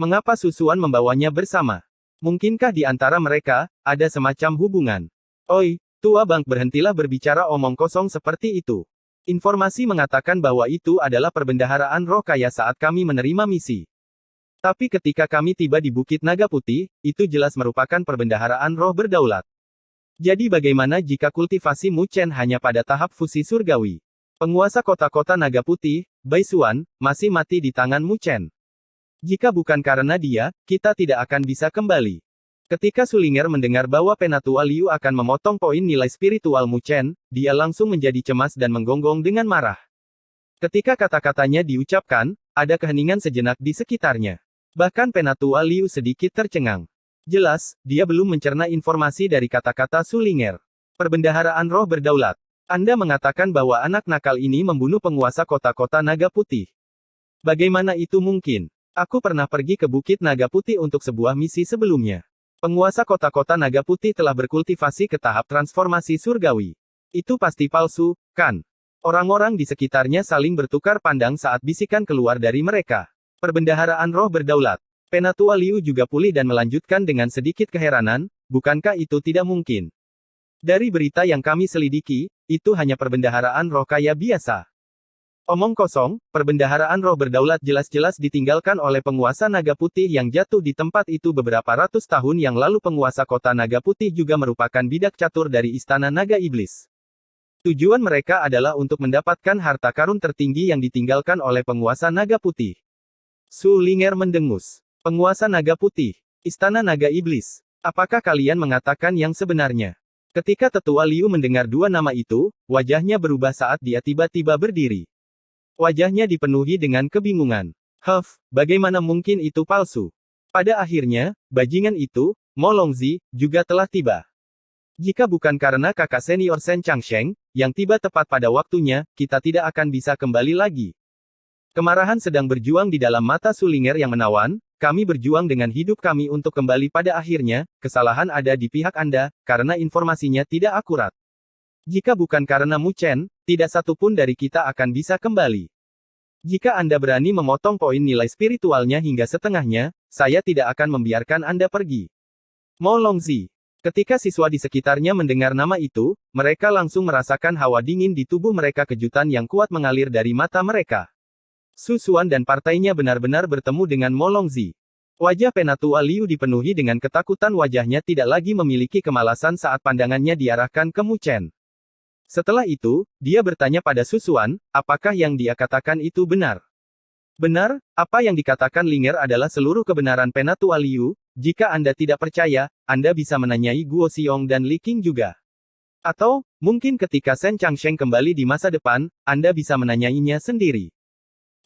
Mengapa Su Xuan membawanya bersama? Mungkinkah di antara mereka, ada semacam hubungan? Oi, tua Bang, berhentilah berbicara omong kosong seperti itu. Informasi mengatakan bahwa itu adalah perbendaharaan roh kaya saat kami menerima misi. Tapi ketika kami tiba di Bukit Naga Putih, itu jelas merupakan perbendaharaan roh berdaulat. Jadi bagaimana jika kultivasi Mu Chen hanya pada tahap fusi surgawi? Penguasa kota-kota Naga Putih, Bai Xuan, masih mati di tangan Mu Chen. Jika bukan karena dia, kita tidak akan bisa kembali. Ketika Su Linger mendengar bahwa Penatua Liu akan memotong poin nilai spiritual Mu Chen, dia langsung menjadi cemas dan menggonggong dengan marah. Ketika kata-katanya diucapkan, ada keheningan sejenak di sekitarnya. Bahkan Penatua Liu sedikit tercengang. Jelas, dia belum mencerna informasi dari kata-kata Su Linger. Perbendaharaan roh berdaulat. Anda mengatakan bahwa anak nakal ini membunuh penguasa kota-kota Naga Putih. Bagaimana itu mungkin? Aku pernah pergi ke Bukit Naga Putih untuk sebuah misi sebelumnya. Penguasa kota-kota Naga Putih telah berkultivasi ke tahap transformasi surgawi. Itu pasti palsu, kan? Orang-orang di sekitarnya saling bertukar pandang saat bisikan keluar dari mereka. Perbendaharaan roh berdaulat. Penatua Liu juga pulih dan melanjutkan dengan sedikit keheranan, bukankah itu tidak mungkin? Dari berita yang kami selidiki, itu hanya perbendaharaan roh kaya biasa. Omong kosong, perbendaharaan roh berdaulat jelas-jelas ditinggalkan oleh penguasa Naga Putih yang jatuh di tempat itu beberapa ratus tahun yang lalu. Penguasa kota Naga Putih juga merupakan bidak catur dari Istana Naga Iblis. Tujuan mereka adalah untuk mendapatkan harta karun tertinggi yang ditinggalkan oleh penguasa Naga Putih. Su Linger mendengus. Penguasa Naga Putih. Istana Naga Iblis. Apakah kalian mengatakan yang sebenarnya? Ketika Tetua Liu mendengar dua nama itu, wajahnya berubah saat dia tiba-tiba berdiri. Wajahnya dipenuhi dengan kebingungan. Huff, bagaimana mungkin itu palsu? Pada akhirnya, bajingan itu, Mo Longzi, juga telah tiba. Jika bukan karena kakak senior Shen Changsheng, yang tiba tepat pada waktunya, kita tidak akan bisa kembali lagi. Kemarahan sedang berjuang di dalam mata Sulinger yang menawan, kami berjuang dengan hidup kami untuk kembali pada akhirnya, kesalahan ada di pihak Anda, karena informasinya tidak akurat. Jika bukan karena Mu Chen, tidak satu pun dari kita akan bisa kembali. Jika Anda berani memotong poin nilai spiritualnya hingga setengahnya, saya tidak akan membiarkan Anda pergi. Mo Longzi. Ketika siswa di sekitarnya mendengar nama itu, mereka langsung merasakan hawa dingin di tubuh mereka, kejutan yang kuat mengalir dari mata mereka. Su Xuan dan partainya benar-benar bertemu dengan Mo Longzi. Wajah Penatua Liu dipenuhi dengan ketakutan, wajahnya tidak lagi memiliki kemalasan saat pandangannya diarahkan ke Mu Chen. Setelah itu, dia bertanya pada Su Xuan, apakah yang dia katakan itu benar? Benar, apa yang dikatakan Linger adalah seluruh kebenaran Penatua Liu. Jika Anda tidak percaya, Anda bisa menanyai Guo Xiong dan Li Qing juga. Atau, mungkin ketika Shen Changsheng kembali di masa depan, Anda bisa menanyainya sendiri.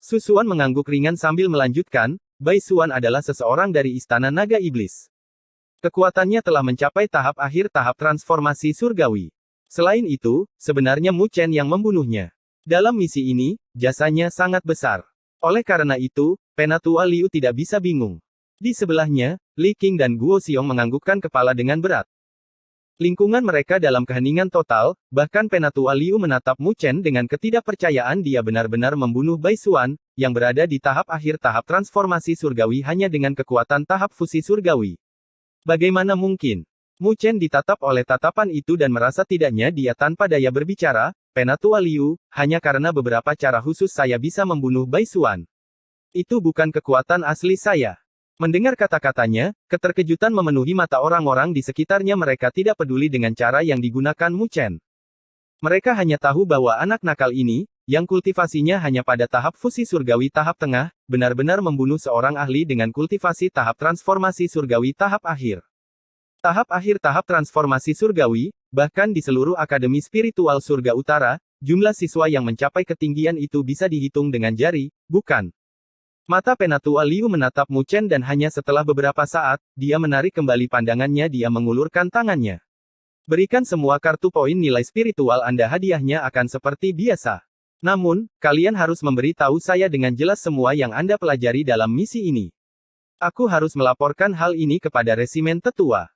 Su Xuan mengangguk ringan sambil melanjutkan, Bai Xuan adalah seseorang dari Istana Naga Iblis. Kekuatannya telah mencapai tahap akhir tahap transformasi surgawi. Selain itu, sebenarnya Mu Chen yang membunuhnya. Dalam misi ini, jasanya sangat besar. Oleh karena itu, Penatua Liu tidak bisa bingung. Di sebelahnya, Li Qing dan Guo Xiong menganggukkan kepala dengan berat. Lingkungan mereka dalam keheningan total, bahkan Penatua Liu menatap Mu Chen dengan ketidakpercayaan. Dia benar-benar membunuh Bai Xuan, yang berada di tahap akhir tahap transformasi surgawi hanya dengan kekuatan tahap fusi surgawi. Bagaimana mungkin? Mu Chen ditatap oleh tatapan itu dan merasa tidaknya dia tanpa daya berbicara. Penatua Liu, hanya karena beberapa cara khusus saya bisa membunuh Bai Xuan. Itu bukan kekuatan asli saya. Mendengar kata-katanya, keterkejutan memenuhi mata orang-orang di sekitarnya. Mereka tidak peduli dengan cara yang digunakan Mu Chen. Mereka hanya tahu bahwa anak nakal ini, yang kultivasinya hanya pada tahap fusi surgawi tahap tengah, benar-benar membunuh seorang ahli dengan kultivasi tahap transformasi surgawi tahap akhir. Tahap akhir tahap transformasi surgawi, bahkan di seluruh Akademi Spiritual Surga Utara, jumlah siswa yang mencapai ketinggian itu bisa dihitung dengan jari, bukan? Mata Penatua Liu menatap Mu Chen dan hanya setelah beberapa saat, dia menarik kembali pandangannya. Dia mengulurkan tangannya. Berikan semua kartu poin nilai spiritual Anda, hadiahnya akan seperti biasa. Namun, kalian harus memberi tahu saya dengan jelas semua yang Anda pelajari dalam misi ini. Aku harus melaporkan hal ini kepada resimen tetua.